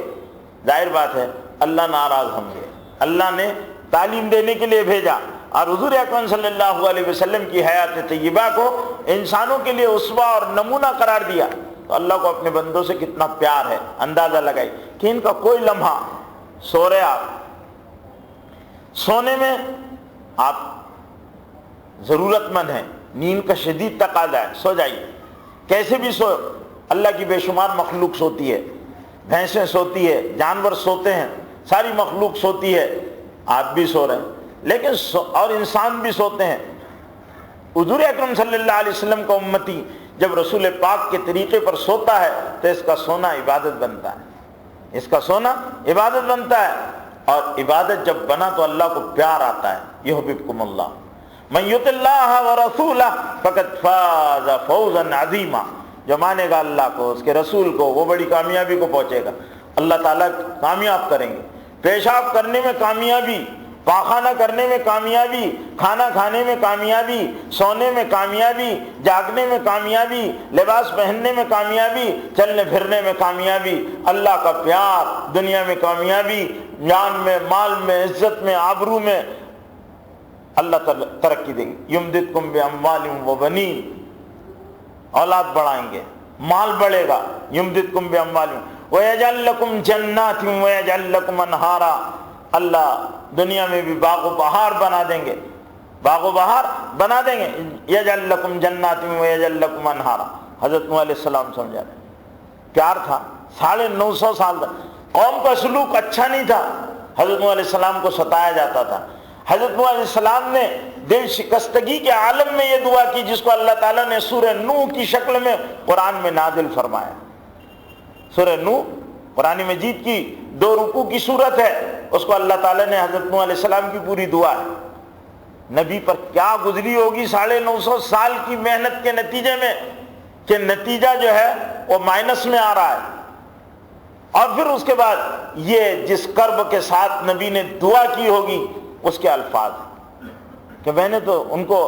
ظاہر بات ہے اللہ ناراض ہوں گے۔ اللہ نے تعلیم دینے کے لیے بھیجا اور حضور اکرم صلی اللہ علیہ وسلم کی حیات طیبہ کو انسانوں کے لیے اسوہ اور نمونہ قرار دیا، تو اللہ کو اپنے بندوں سے کتنا پیار ہے۔ اندازہ لگائی کہ ان کا کوئی لمحہ، سو رہے آپ، سونے میں آپ ضرورت مند ہیں، نیند کا شدید تقاضا ہے، سو جائیے، کیسے بھی سو۔ اللہ کی بے شمار مخلوق سوتی ہے، بھینسیں سوتی ہے، جانور سوتے ہیں، ساری مخلوق سوتی ہے، آپ بھی سو رہے ہیں، لیکن اور انسان بھی سوتے ہیں۔ حضور اکرم صلی اللہ علیہ وسلم کا امتی جب رسول پاک کے طریقے پر سوتا ہے تو اس کا سونا عبادت بنتا ہے، اس کا سونا عبادت بنتا ہے، اور عبادت جب بنا تو اللہ کو پیار آتا ہے۔ یحببکم اللہ من یطع اللہ ورسولہ فقد فاز فوزا عظیما، جو مانے گا اللہ کو، اس کے رسول کو، وہ بڑی کامیابی کو پہنچے گا، اللہ تعالیٰ کامیاب کریں گے۔ پیشاب کرنے میں کامیابی، پاخانہ کرنے میں کامیابی، کھانا کھانے میں کامیابی، سونے میں کامیابی، جاگنے میں کامیابی، لباس پہننے میں کامیابی، چلنے پھرنے میں کامیابی، اللہ کا پیار، دنیا میں کامیابی، جان میں، مال میں، عزت میں، آبرو میں، اللہ ترقی دیں گے۔ یمددکم باموال وبنین، اولاد بڑھائیں گے، مال بڑھے گا، یمددکم باموال وَيَجْعَلْ لَكُمْ جَنَّاتٍ وَيَجْعَلْ لَكُمْ أَنْهَارًا، اللہ دنیا میں بھی باغ و بہار بنا دیں گے، باغ و بہار بنا دیں گے۔ يَجْعَلْ لَكُمْ جَنَّاتٍ وَيَجْعَلْ لَكُمْ أَنْهَارًا، حضرت نوح علیہ السلام سمجھا رہے ہیں، پیار تھا، 950 سال تک قوم کا سلوک اچھا نہیں تھا، حضرت نوح علیہ السلام کو ستایا جاتا تھا۔ حضرت نوح علیہ السلام نے دل شکستگی کے عالم میں یہ دعا کی جس کو اللہ تعالیٰ نے سورہ نوح کی شکل میں قرآن میں نازل فرمایا۔ سورہ نوح قرآن مجید کی 2 رکوع کی صورت ہے، اس کو اللہ تعالیٰ نے حضرت نوح علیہ السلام کی پوری دعا ہے۔ نبی پر کیا گزری ہوگی 950 سال کی محنت کے نتیجے میں کہ نتیجہ جو ہے وہ مائنس میں آ رہا ہے، اور پھر اس کے بعد یہ جس کرب کے ساتھ نبی نے دعا کی ہوگی اس کے الفاظ کہ میں نے تو ان کو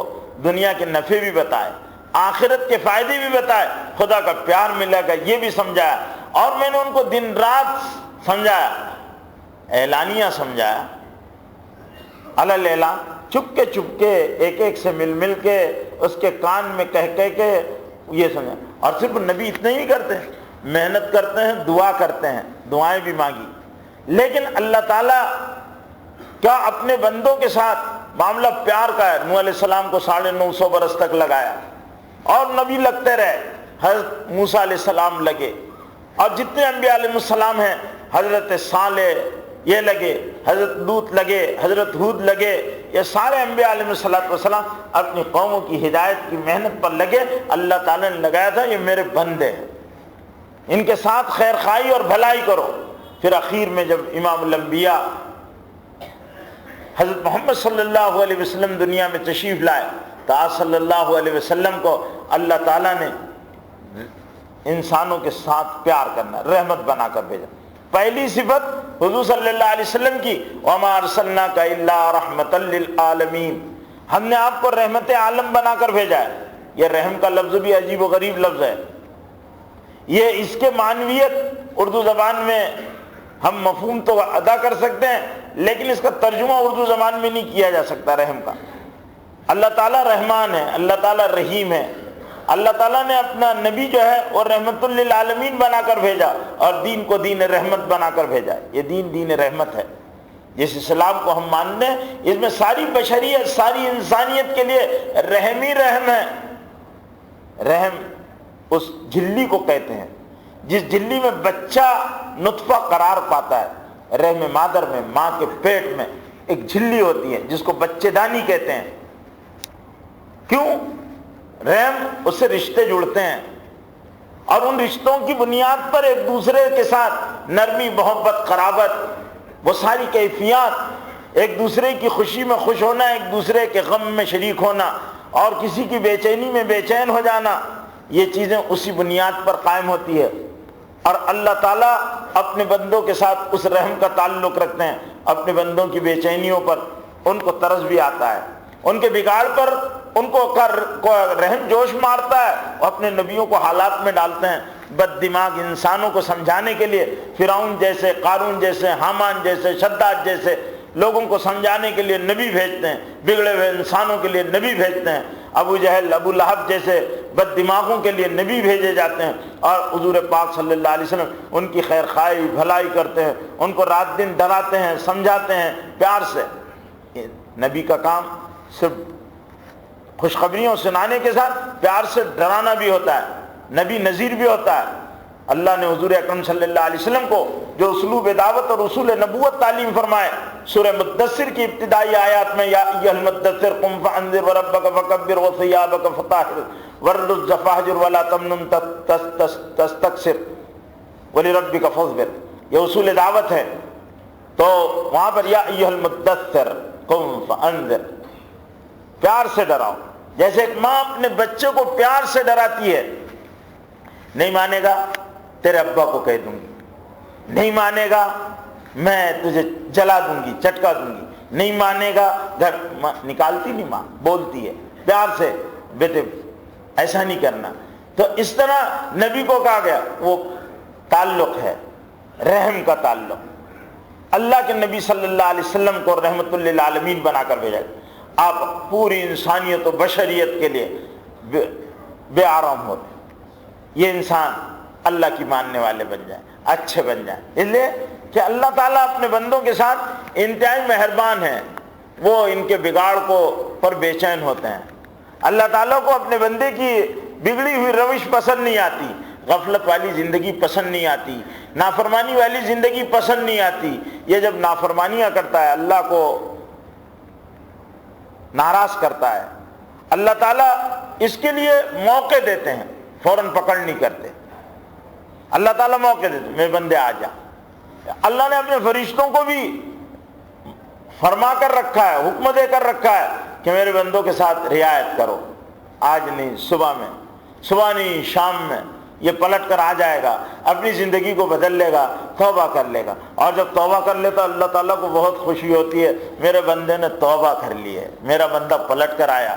دنیا کے نفع بھی بتائے، آخرت کے فائدے بھی بتائے، خدا کا پیار ملے گا یہ بھی سمجھایا، اور میں نے ان کو دن رات سمجھایا، اعلانیہ سمجھایا، علل اعلان، چپ کے ایک ایک سے مل کے اس کے کان میں کہہ کے یہ سمجھا۔ اور صرف نبی اتنے ہی کرتے ہیں، محنت کرتے ہیں، دعا کرتے ہیں، دعائیں بھی مانگی، لیکن اللہ تعالیٰ کیا اپنے بندوں کے ساتھ معاملہ پیار کا ہے۔ نوح علیہ السلام کو 950 برس تک لگایا اور نبی لگتے رہے، حضرت موسیٰ علیہ السلام لگے، اور جتنے انبیاء علیہ السلام ہیں، حضرت صالح یہ لگے، حضرت لوط لگے، حضرت ہود لگے، یہ سارے انبیاء علیہ السلام اپنی قوموں کی ہدایت کی محنت پر لگے۔ اللہ تعالیٰ نے لگایا تھا یہ میرے بندے ہیں، ان کے ساتھ خیر خواہی اور بھلائی کرو۔ پھر اخیر میں جب امام الانبیاء حضرت محمد صلی اللہ علیہ وسلم دنیا میں تشریف لائے تو آپ صلی اللہ علیہ وسلم کو اللہ تعالیٰ نے انسانوں کے ساتھ پیار کرنا، رحمت بنا کر بھیجا۔ پہلی صفت حضور صلی اللہ علیہ وسلم کی، وَمَا أَرْسَلْنَاكَ إِلَّا رَحْمَةً لِلْعَالَمِينَ، ہم نے آپ کو رحمت عالم بنا کر بھیجا ہے۔ یہ رحم کا لفظ بھی عجیب و غریب لفظ ہے، یہ اس کے معنویت اردو زبان میں ہم مفہوم تو ادا کر سکتے ہیں، لیکن اس کا ترجمہ اردو زبان میں نہیں کیا جا سکتا رحم کا۔ اللہ تعالیٰ رحمان ہے، اللہ تعالیٰ رحیم ہے، اللہ تعالیٰ نے اپنا نبی جو ہے وہ رحمت للعالمین بنا کر بھیجا، اور دین کو دین رحمت بنا کر بھیجا۔ یہ دین دین رحمت ہے، جس اسلام کو ہم مانتے ہیں اس میں ساری بشریت، ساری انسانیت کے لیے رحم ہی رحم ہے۔ رحم اس جھلی کو کہتے ہیں جس جھلی میں بچہ نطفہ قرار پاتا ہے۔ رحم مادر میں، ماں کے پیٹ میں ایک جھلی ہوتی ہے جس کو بچے دانی کہتے ہیں۔ کیوں؟ رحم اس سے رشتے جڑتے ہیں، اور ان رشتوں کی بنیاد پر ایک دوسرے کے ساتھ نرمی، محبت، قرابت، وہ ساری کیفیات، ایک دوسرے کی خوشی میں خوش ہونا، ایک دوسرے کے غم میں شریک ہونا، اور کسی کی بے چینی میں بے چین ہو جانا، یہ چیزیں اسی بنیاد پر قائم ہوتی ہے۔ اور اللہ تعالیٰ اپنے بندوں کے ساتھ اس رحم کا تعلق رکھتے ہیں۔ اپنے بندوں کی بے چینیوں پر ان کو ترس بھی آتا ہے، ان کے بگاڑ پر ان کو رحم جوش مارتا ہے، وہ اپنے نبیوں کو حالات میں ڈالتے ہیں۔ بد دماغ انسانوں کو سمجھانے کے لیے فرعون جیسے، قارون جیسے، حامان جیسے، شداد جیسے لوگوں کو سمجھانے کے لیے نبی بھیجتے ہیں، بگڑے ہوئے انسانوں کے لیے نبی بھیجتے ہیں۔ ابو جہل، ابو لہب جیسے بد دماغوں کے لیے نبی بھیجے جاتے ہیں، اور حضور پاک صلی اللہ علیہ وسلم ان کی خیر خواہی بھلائی کرتے ہیں، ان کو رات دن ڈراتے ہیں، سمجھاتے ہیں پیار سے۔ نبی کا کام صرف خوشخبریوں سنانے کے ساتھ پیار سے ڈرانا بھی ہوتا ہے، نبی نذیر بھی ہوتا ہے۔ اللہ نے حضور اکرم صلی اللہ علیہ وسلم کو جو اسلوب دعوت اور اصول نبوت تعلیم فرمائے، سورہ مدثر کی ابتدائی آیات میں یا ایھا المدثر قم فانذر وربک فکبر وثیابک فطہر والرجز فاہجر ولا تمنن تستکثر ولربک فاصبر، یہ اصول دعوت ہے۔ تو وہاں پر یا ایھا المدثر قم فانذر، پیار سے ڈراؤ، جیسے ایک ماں اپنے بچے کو پیار سے ڈراتی ہے۔ نہیں مانے گا تیرے ابا کو کہہ دوں گی، نہیں مانے گا میں تجھے جلا دوں گی، چٹکا دوں گی، نہیں مانے گا گھر نکالتی نہیں، ماں بولتی ہے پیار سے، بیٹے ایسا نہیں کرنا۔ تو اس طرح نبی کو کہا گیا، وہ تعلق ہے رحم کا تعلق۔ اللہ کے نبی صلی اللہ علیہ وسلم کو رحمت للعالمین بنا کر بھیجا، آپ پوری انسانیت و بشریت کے لیے بے آرام ہوتے، یہ انسان اللہ کی ماننے والے بن جائیں، اچھے بن جائیں، اس لیے کہ اللہ تعالیٰ اپنے بندوں کے ساتھ انتہائی مہربان ہیں، وہ ان کے بگاڑ کو پر بے چین ہوتے ہیں۔ اللہ تعالیٰ کو اپنے بندے کی بگڑی ہوئی روش پسند نہیں آتی، غفلت والی زندگی پسند نہیں آتی، نافرمانی والی زندگی پسند نہیں آتی۔ یہ جب نافرمانیاں کرتا ہے، اللہ کو ناراض کرتا ہے، اللہ تعالیٰ اس کے لیے موقع دیتے ہیں، فوراً پکڑ نہیں کرتے۔ اللہ تعالیٰ موقع دیتے، میرے بندے آ جا۔ اللہ نے اپنے فرشتوں کو بھی فرما کر رکھا ہے، حکم دے کر رکھا ہے کہ میرے بندوں کے ساتھ رعایت کرو، آج نہیں صبح میں، صبح نہیں شام میں، یہ پلٹ کر آ جائے گا، اپنی زندگی کو بدل لے گا، توبہ کر لے گا۔ اور جب توبہ کر لیتا اللہ تعالیٰ کو بہت خوشی ہوتی ہے، میرے بندے نے توبہ کر لی ہے، میرا بندہ پلٹ کر آیا۔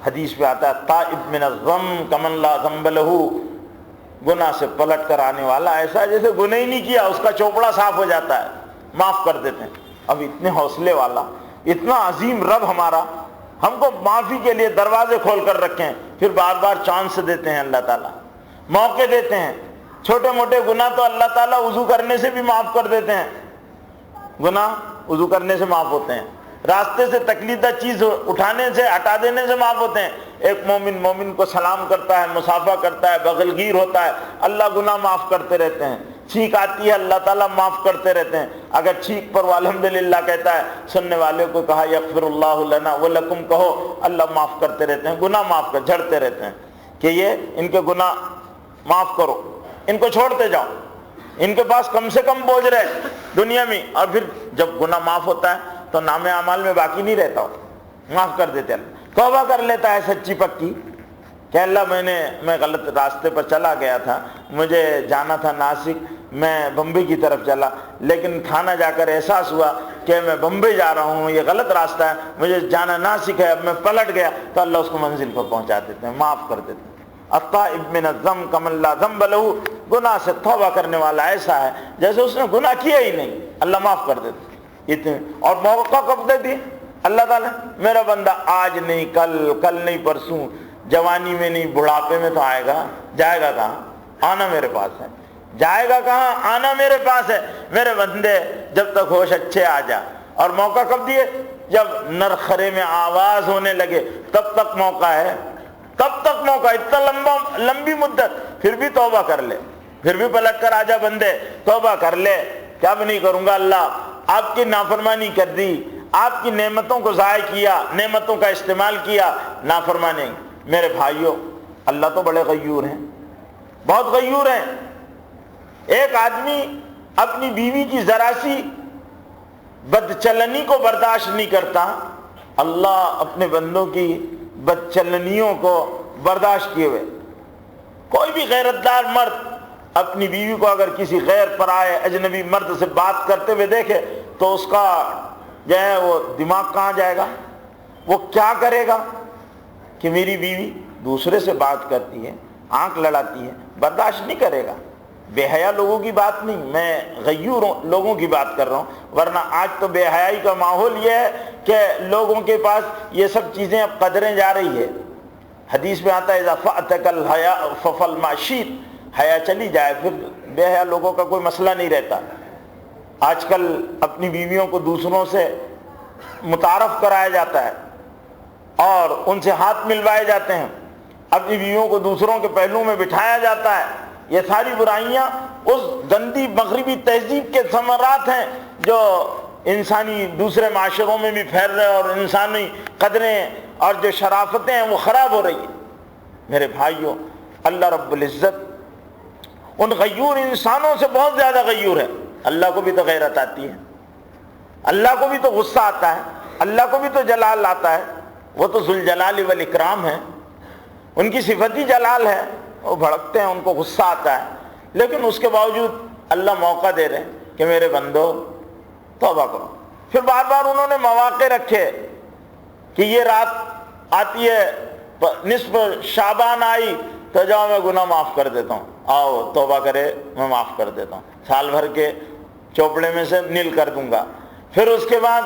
حدیث پہ آتا ہے تائب من الذنب کمن لا ذنب لہ، گناہ سے پلٹ کر آنے والا ایسا جیسے گناہ ہی نہیں کیا، اس کا چوپڑا صاف ہو جاتا ہے، معاف کر دیتے ہیں۔ اب اتنے حوصلے والا، اتنا عظیم رب ہمارا، ہم کو معافی کے لیے دروازے کھول کر رکھے ہیں، پھر بار بار چانس دیتے ہیں اللہ تعالیٰ، موقع دیتے ہیں۔ چھوٹے موٹے گناہ تو اللہ تعالیٰ وضو کرنے سے بھی معاف کر دیتے ہیں، گناہ وضو کرنے سے معاف ہوتے ہیں، راستے سے تکلیف دہ چیز اٹھانے سے، ہٹا دینے سے معاف ہوتے ہیں۔ ایک مومن کو سلام کرتا ہے، مصافحہ کرتا ہے، بغل گیر ہوتا ہے، اللہ گناہ معاف کرتے رہتے ہیں۔ چھینک آتی ہے، اللہ تعالیٰ معاف کرتے رہتے ہیں۔ اگر چھینک پر وہ الحمدللہ کہتا ہے، سننے والے کو کہا یغفر اللہ لنا ولکم کہو، اللہ معاف کرتے رہتے ہیں، گناہ معاف کر جھڑتے رہتے ہیں کہ یہ ان کے گناہ معاف کرو، ان کو چھوڑتے جاؤ، ان کے پاس کم سے کم بوجھ رہے دنیا میں۔ اور پھر جب گناہ معاف ہوتا ہے تو نام اعمال میں باقی نہیں رہتا، معاف کر دیتے اللہ۔ توبہ کر لیتا ہے سچی پکی کہ اللہ میں غلط راستے پر چلا گیا تھا، مجھے جانا تھا ناسک، میں بمبئی کی طرف چلا، لیکن کھانا جا کر احساس ہوا کہ میں بمبئی جا رہا ہوں، یہ غلط راستہ ہے، مجھے جانا ناسک ہے، اب میں پلٹ گیا، تو اللہ اس کو منزل پر پہنچا دیتے ہیں، معاف کر دیتے ہیں۔ التائب من الذنب کمن لا ذنب لہ، گناہ سے توبہ کرنے والا ایسا ہے جیسے اس نے گناہ کیا ہی نہیں، اللہ معاف کر دیتے اتنے۔ اور موقع کب دے دی اللہ تعالیٰ؟ میرا بندہ آج نہیں، کل نہیں، پرسوں، جوانی میں نہیں، بڑھاپے میں تو آئے گا، جائے گا کہاں؟ آنا میرے پاس ہے، جائے گا کہاں؟ آنا میرے پاس ہے۔ میرے بندے جب تک ہوش اچھے آ جا۔ اور موقع کب دیے؟ جب نرخرے میں آواز ہونے لگے تب تک موقع ہے، تب تک موقع، اتنا لمبی مدت، پھر بھی توبہ کر لے، پھر بھی پلٹ کر آ جا بندے، توبہ کر لے۔ کیا اب نہیں کروں گا اللہ، آپ کی نافرمانی کر دی، آپ کی نعمتوں کو ضائع کیا، نعمتوں کا استعمال کیا، نافرمانی۔ میرے بھائیوں، اللہ تو بڑے غیور ہیں، بہت غیور ہیں۔ ایک آدمی اپنی بیوی کی ذرا سی بدچلنی کو برداشت نہیں کرتا، اللہ اپنے بندوں کی بدچلنیوں کو برداشت کیے ہوئے۔ کوئی بھی غیرتدار مرد اپنی بیوی کو اگر کسی غیر پرائے اجنبی مرد سے بات کرتے ہوئے دیکھے تو اس کا جو ہے وہ دماغ کہاں جائے گا، وہ کیا کرے گا کہ میری بیوی دوسرے سے بات کرتی ہے، آنکھ لڑاتی ہے، برداشت نہیں کرے گا۔ بے حیا لوگوں کی بات نہیں، میں غیور لوگوں کی بات کر رہا ہوں، ورنہ آج تو بے حیائی کا ماحول یہ ہے کہ لوگوں کے پاس یہ سب چیزیں اب قدریں جا رہی ہے۔ حدیث میں آتا ہے اذا فاتک الحیا ففعل ما شئت، حیا چلی جائے پھر بے حیا لوگوں کا کوئی مسئلہ نہیں رہتا۔ آج کل اپنی بیویوں کو دوسروں سے متعارف کرایا جاتا ہے اور ان سے ہاتھ ملوائے جاتے ہیں، اپنی بیویوں کو دوسروں کے پہلو میں بٹھایا جاتا ہے۔ یہ ساری برائیاں اس گندی مغربی تہذیب کے ثمرات ہیں جو انسانی دوسرے معاشروں میں بھی پھیل رہے، اور انسانی قدریں اور جو شرافتیں ہیں وہ خراب ہو رہی ہیں۔ میرے بھائیوں، اللہ رب العزت ان غیور انسانوں سے بہت زیادہ غیور ہے۔ اللہ کو بھی تو غیرت آتی ہے، اللہ کو بھی تو غصہ آتا ہے، اللہ کو بھی تو جلال آتا ہے، وہ تو ذوالجلال والاکرام ہے، ان کی صفت ہی جلال ہے، وہ بھڑکتے ہیں، ان کو غصہ آتا ہے، لیکن اس کے باوجود اللہ موقع دے رہے ہیں کہ میرے بندو توبہ کرو۔ پھر بار بار انہوں نے مواقع رکھے کہ یہ رات آتی ہے، نصف شعبان آئی تو جاؤ میں گناہ معاف کر دیتا ہوں، آؤ توبہ کرے میں معاف کر دیتا ہوں، سال بھر کے چوپڑے میں سے نیل کر دوں گا۔ پھر اس کے بعد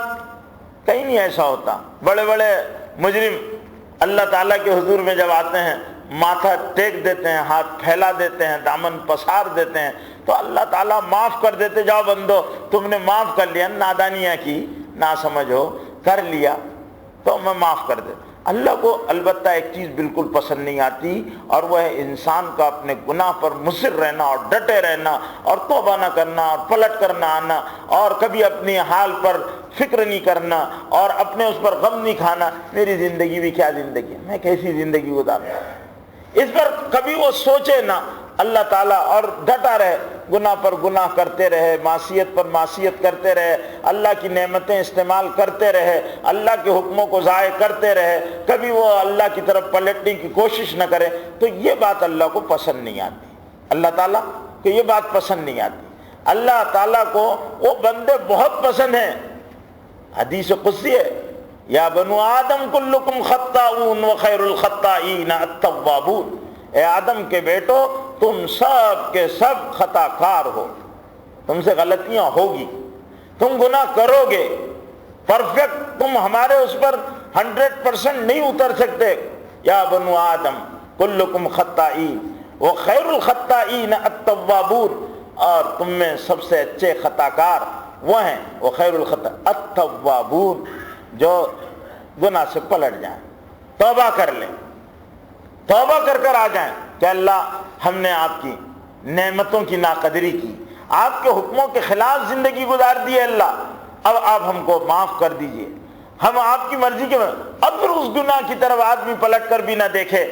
کہیں نہیں ایسا ہوتا۔ بڑے بڑے مجرم اللہ تعالیٰ کے حضور میں جب آتے ہیں، ماتھا ٹیک دیتے ہیں، ہاتھ پھیلا دیتے ہیں، دامن پسار دیتے ہیں، تو اللہ تعالیٰ معاف کر دیتے، جاؤ بندو تم نے معاف کر لیا، نادانیاں کی، نہ سمجھ ہو کر لیا تو میں معاف کر دیتا۔ اللہ کو البتہ ایک چیز بالکل پسند نہیں آتی، اور وہ ہے انسان کا اپنے گناہ پر مصر رہنا اور ڈٹے رہنا اور توبہ نہ کرنا اور پلٹ کر نہ آنا، اور کبھی اپنے حال پر فکر نہیں کرنا اور اپنے اس پر غم نہیں کھانا، میری زندگی بھی کیا زندگی ہے، میں کیسی زندگی گزارتا ہوں، اس پر کبھی وہ سوچے نہ اللہ تعالیٰ، اور ڈٹا رہے، گناہ پر گناہ کرتے رہے، معصیت پر معصیت کرتے رہے، اللہ کی نعمتیں استعمال کرتے رہے، اللہ کے حکموں کو ضائع کرتے رہے، کبھی وہ اللہ کی طرف پلٹنے کی کوشش نہ کرے، تو یہ بات اللہ کو پسند نہیں آتی۔ اللہ تعالیٰ کو یہ بات پسند نہیں آتی. اللہ تعالیٰ کو وہ بندے بہت پسند ہیں. حدیث قدسی ہے، یا بنو آدم کلکم خطاؤون وخیر الخطائین التوابون. اے آدم کے بیٹو، تم سب کے سب خطا کار ہو، تم سے غلطیاں ہوگی، تم گناہ کرو گے، پرفیکٹ تم ہمارے اس پر 100% نہیں اتر سکتے. یا بنو آدم کلکم خطائین وخیر الخطائین التوابون، اور تم میں سب سے اچھے خطا کار وہ ہیں وخیر الخطا التوابون، جو گناہ سے پلٹ جائیں، توبہ کر لیں، توبہ کر آ جائیں کہ اللہ ہم نے آپ کی نعمتوں کی ناقدری کی، آپ کے حکموں کے خلاف زندگی گزار دی ہے، اللہ اب آپ ہم کو معاف کر دیجئے، ہم آپ کی مرضی کے اب پھر اس گناہ کی طرف آدمی پلٹ کر بھی نہ دیکھے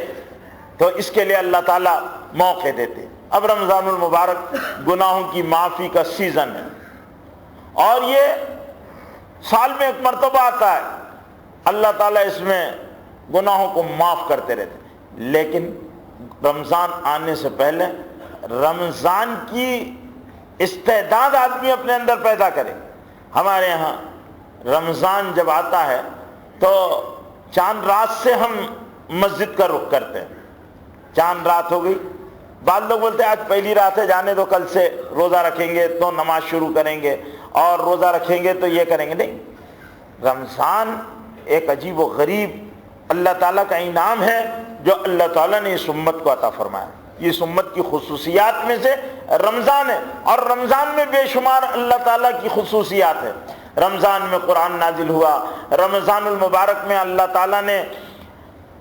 تو اس کے لیے اللہ تعالیٰ موقع دیتے. اب رمضان المبارک گناہوں کی معافی کا سیزن ہے، اور یہ سال میں ایک مرتبہ آتا ہے. اللہ تعالیٰ اس میں گناہوں کو معاف کرتے رہتے. لیکن رمضان آنے سے پہلے رمضان کی استعداد آدمی اپنے اندر پیدا کرے. ہمارے ہاں رمضان جب آتا ہے تو چاند رات سے ہم مسجد کا رخ کرتے ہیں. چاند رات ہو گئی، بعض لوگ بولتے ہیں آج پہلی رات ہے، جانے دو، کل سے روزہ رکھیں گے تو نماز شروع کریں گے، اور روزہ رکھیں گے تو یہ کریں گے. نہیں، رمضان ایک عجیب و غریب اللہ تعالیٰ کا انعام ہے جو اللہ تعالیٰ نے اس امت کو عطا فرمایا. اس امت کی خصوصیات میں سے رمضان ہے، اور رمضان میں بے شمار اللہ تعالیٰ کی خصوصیات ہے. رمضان میں قرآن نازل ہوا، رمضان المبارک میں اللہ تعالیٰ نے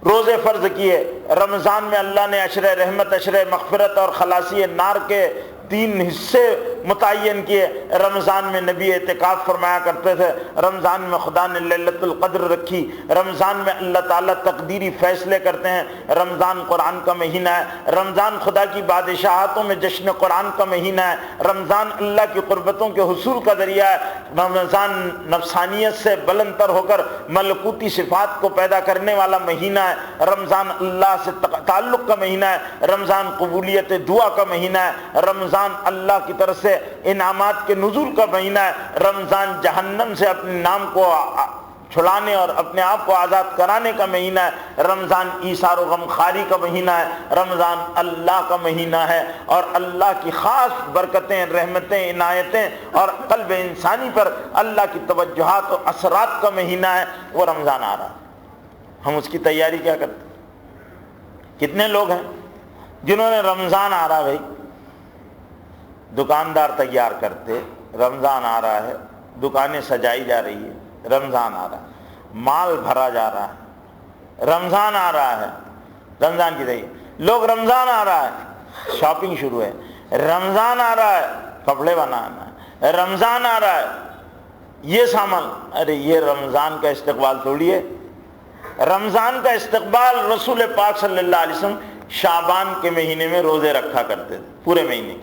روزے فرض کیے، رمضان میں اللہ نے عشر رحمت، عشر مغفرت اور خلاصی نار کے 3 حصے متعین کیے. رمضان میں نبی اعتکاف فرمایا کرتے تھے، رمضان میں خدا نے لیلۃ القدر رکھی، رمضان میں اللہ تعالیٰ تقدیری فیصلے کرتے ہیں. رمضان قرآن کا مہینہ ہے، رمضان خدا کی بادشاہتوں میں جشن قرآن کا مہینہ ہے، رمضان اللہ کی قربتوں کے حصول کا ذریعہ ہے، رمضان نفسانیت سے بلند تر ہو کر ملکوتی صفات کو پیدا کرنے والا مہینہ ہے، رمضان اللہ سے تعلق کا مہینہ ہے، رمضان قبولیت دعا کا مہینہ ہے، رمضان اللہ کی طرف سے انعامات کے نزول کا مہینہ ہے، رمضان جہنم سے اپنے نام کو چھڑانے اور اپنے آپ کو آزاد کرانے کا مہینہ ہے، رمضان ایثار و غمخواری کا مہینہ ہے، رمضان اللہ کا مہینہ ہے اور اللہ کی خاص برکتیں، رحمتیں، عنایتیں اور قلب انسانی پر اللہ کی توجہات و اثرات کا مہینہ ہے. وہ رمضان آ رہا ہے، ہم اس کی تیاری کیا کرتے؟ کتنے لوگ ہیں جنہوں نے رمضان آ رہا بھائی دکاندار تیار کرتے، رمضان آ رہا ہے دکانیں سجائی جا رہی ہے، رمضان آ رہا ہے مال بھرا جا رہا ہے، رمضان آ رہا ہے رمضان کی تیاری، لوگ رمضان آ رہا ہے شاپنگ شروع ہے، رمضان آ رہا ہے کپڑے بنانا ہے، رمضان آ رہا ہے یہ سامان. ارے یہ رمضان کا استقبال تھوڑی ہے. رمضان کا استقبال رسول پاک صلی اللہ علیہ وسلم شعبان کے مہینے میں روزے رکھا کرتے تھے، پورے مہینے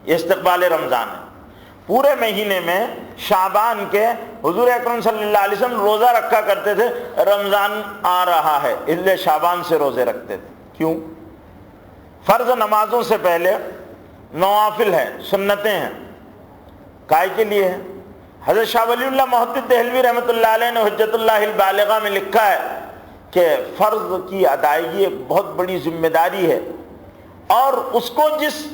یہ استقبال رمضان ہے. پورے مہینے میں شعبان کے حضور اکرم صلی اللہ علیہ وسلم روزہ رکھا کرتے تھے. رمضان آ رہا ہے اس لیے شعبان سے روزے رکھتے تھے. کیوں؟ فرض نمازوں سے پہلے نوافل ہیں، سنتیں ہیں. کائے کے لیے ہے؟ حضرت شاہ ولی اللہ محدث دہلوی رحمۃ اللہ علیہ نے حجت اللہ البالغہ میں لکھا ہے کہ فرض کی ادائیگی ایک بہت بڑی ذمہ داری ہے، اور اس کو جس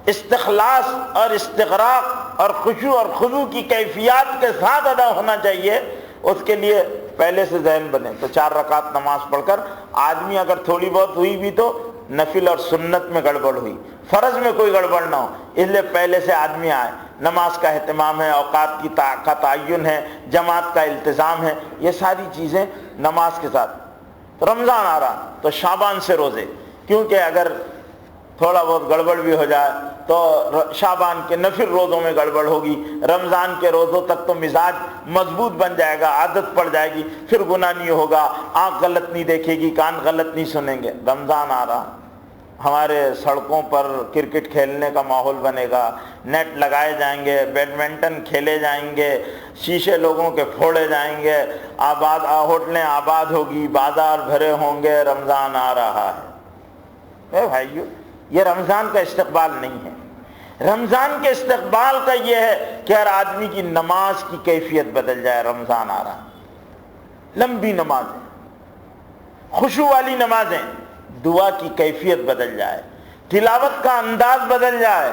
استخلاص اور استغراق اور خشوع اور خضوع کی کیفیات کے ساتھ ادا ہونا چاہیے، اس کے لیے پہلے سے ذہن بنے. تو 4 رکعت نماز پڑھ کر آدمی اگر تھوڑی بہت ہوئی بھی تو نفل اور سنت میں گڑبڑ ہوئی، فرض میں کوئی گڑبڑ نہ ہو، اس لیے پہلے سے آدمی آئے. نماز کا اہتمام ہے، اوقات کا تعین ہے، جماعت کا التزام ہے، یہ ساری چیزیں نماز کے ساتھ. رمضان آ رہا تو شعبان سے روزے، کیونکہ اگر تھوڑا بہت گڑبڑ بھی ہو جائے تو شعبان کے نفل روزوں میں گڑبڑ ہوگی، رمضان کے روزوں تک تو مزاج مضبوط بن جائے گا، عادت پڑ جائے گی، پھر گناہ نہیں ہوگا، آنکھ غلط نہیں دیکھے گی، کان غلط نہیں سنیں گے. رمضان آ رہا، ہمارے سڑکوں پر کرکٹ کھیلنے کا ماحول بنے گا، نیٹ لگائے جائیں گے، بیڈمنٹن کھیلے جائیں گے، شیشے لوگوں کے پھوڑے جائیں گے، ہوٹلیں آباد ہوگی، بازار بھرے ہوں گے. رمضان آ رہا ہے. اے بھائیو، یہ رمضان کا استقبال نہیں ہے۔ رمضان کے استقبال کا یہ ہے کہ ہر آدمی کی نماز کی کیفیت بدل جائے۔ رمضان آ رہا ہے، لمبی نمازیں، خشوع والی نمازیں، دعا کی کیفیت بدل جائے، تلاوت کا انداز بدل جائے،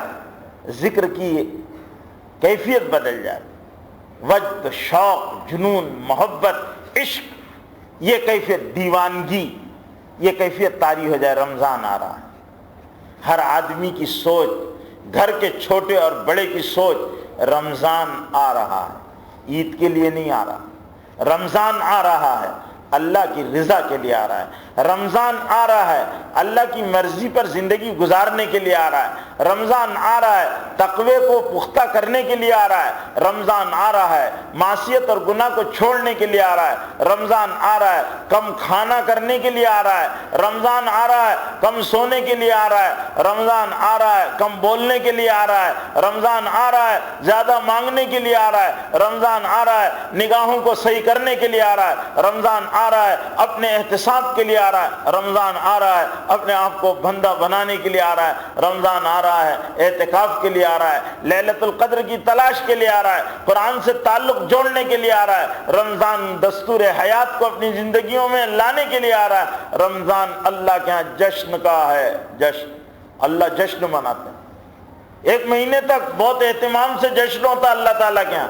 ذکر کی کیفیت بدل جائے، وجد، شوق، جنون، محبت، عشق، یہ کیفیت، دیوانگی، یہ کیفیت طاری ہو جائے۔ رمضان آ رہا ہے، ہر آدمی کی سوچ، گھر کے چھوٹے اور بڑے کی سوچ، رمضان آ رہا ہے، عید کے لیے نہیں آ رہا، رمضان آ رہا ہے، اللہ کی رضا کے لیے آ رہا ہے، رمضان آ رہا ہے، اللہ کی مرضی پر زندگی گزارنے کے لیے آ رہا ہے، رمضان آ رہا ہے، تقوی کو پختہ کرنے کے لیے آ رہا ہے، رمضان آ رہا ہے، معصیت اور گناہ کو چھوڑنے کے لیے آ رہا ہے، رمضان آ رہا ہے، کم کھانا کرنے کے لیے آ رہا ہے، رمضان آ رہا ہے، کم سونے کے لیے آ رہا ہے، رمضان آ رہا ہے، کم بولنے کے لیے آ رہا ہے، رمضان آ رہا ہے، زیادہ مانگنے کے لیے آ رہا ہے، رمضان آ رہا ہے، نگاہوں کو صحیح کرنے کے لیے آ رہا ہے، رمضان آ رہا ہے، اپنے احتساب کے لیے آ رہا ہے، رمضان آ رہا ہے، اپنے آپ کو بندہ بنانے کے لیے آ رہا ہے، رمضان آ رہا ہے، اعتکاف کے لیے آ رہا ہے، ليلۃ القدر کی تلاش کے لیے آ رہا ہے، قرآن سے تعلق جوڑنے کے لیے آ رہا ہے، رمضان دستور حیات کو اپنی زندگیوں میں لانے کے لیے آ رہا ہے، رمضان اللہ کے ہاں جشن کا ہے، جشن، اللہ جشن مناتے ہیں، ایک مہینے تک بہت اہتمام سے جشن ہوتا اللہ تعالیٰ کے ہاں،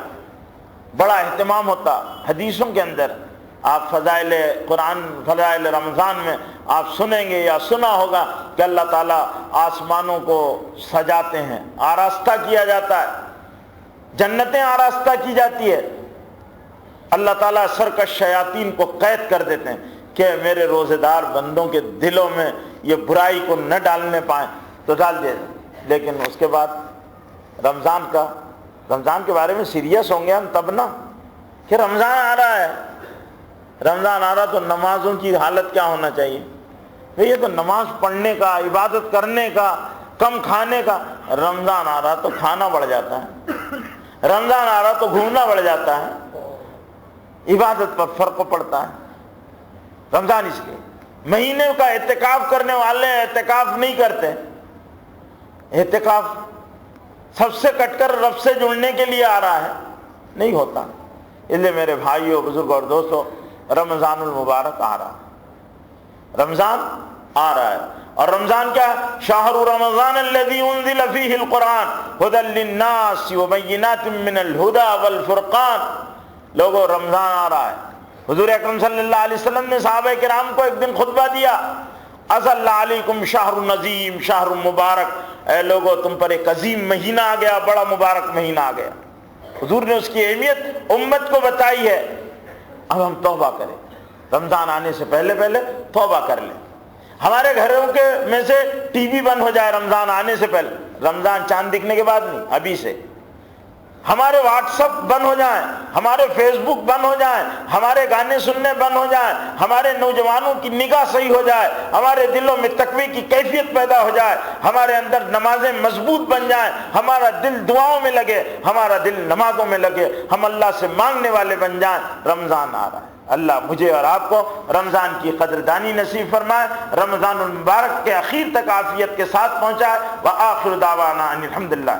بڑا اہتمام ہوتا۔ حدیثوں کے اندر آپ فضائل قرآن، فضائل رمضان میں آپ سنیں گے یا سنا ہوگا کہ اللہ تعالیٰ آسمانوں کو سجاتے ہیں، آراستہ کیا جاتا ہے، جنتیں آراستہ کی جاتی ہے، اللہ تعالیٰ سرکش شیاطین کو قید کر دیتے ہیں کہ میرے روزے دار بندوں کے دلوں میں یہ برائی کو نہ ڈالنے پائیں تو ڈال دے۔ لیکن اس کے بعد رمضان کے بارے میں سیریس ہوں گے ہم تب نا کہ رمضان آ رہا ہے، رمضان آ رہا تو نمازوں کی حالت کیا ہونا چاہیے؟ یہ تو نماز پڑھنے کا، عبادت کرنے کا، کم کھانے کا۔ رمضان آ رہا تو کھانا بڑھ جاتا ہے، رمضان آ رہا تو گھومنا بڑھ جاتا ہے، عبادت پر فرق پڑتا ہے۔ رمضان اس لیے مہینے کا اعتکاف کرنے والے اعتکاف نہیں کرتے، اعتکاف سب سے کٹ کر رب سے جڑنے کے لیے آ رہا ہے، نہیں ہوتا۔ اس لیے میرے بھائیوں، بزرگ اور دوستوں، رمضان المبارک آ رہا ہے، رمضان آ رہا ہے، اور رمضان کیا؟ شہر رمضان الذی انزل فیہ القرآن ھدی للناس وبینات من الھدی والفرقان۔ لوگوں، رمضان آ رہا ہے۔ حضور اکرم صلی اللہ علیہ وسلم نے صحابہ کرام کو ایک دن خطبہ دیا، اصل علیکم شہر نظیم شہر مبارک، اے لوگوں تم پر ایک عظیم مہینہ آ گیا، بڑا مبارک مہینہ آ گیا۔ حضور نے اس کی اہمیت امت کو بتائی ہے۔ اب ہم توبہ کریں، رمضان آنے سے پہلے توبہ کر لیں۔ ہمارے گھروں کے میں سے ٹی وی بند ہو جائے رمضان آنے سے پہلے، رمضان چاند دکھنے کے بعد نہیں، ابھی سے۔ ہمارے واٹس اپ بند ہو جائیں، ہمارے فیس بک بند ہو جائیں، ہمارے گانے سننے بند ہو جائیں، ہمارے نوجوانوں کی نگاہ صحیح ہو جائے، ہمارے دلوں میں تقوی کی کیفیت پیدا ہو جائے، ہمارے اندر نمازیں مضبوط بن جائیں، ہمارا دل دعاؤں میں لگے، ہمارا دل نمازوں میں لگے، ہم اللہ سے مانگنے والے بن جائیں۔ رمضان آ رہا ہے، اللہ مجھے اور آپ کو رمضان کی قدردانی نصیب فرمائے، رمضان المبارک کے اخیر تک عافیت کے ساتھ پہنچائے۔ وآخر دعوانا ان الحمدللہ۔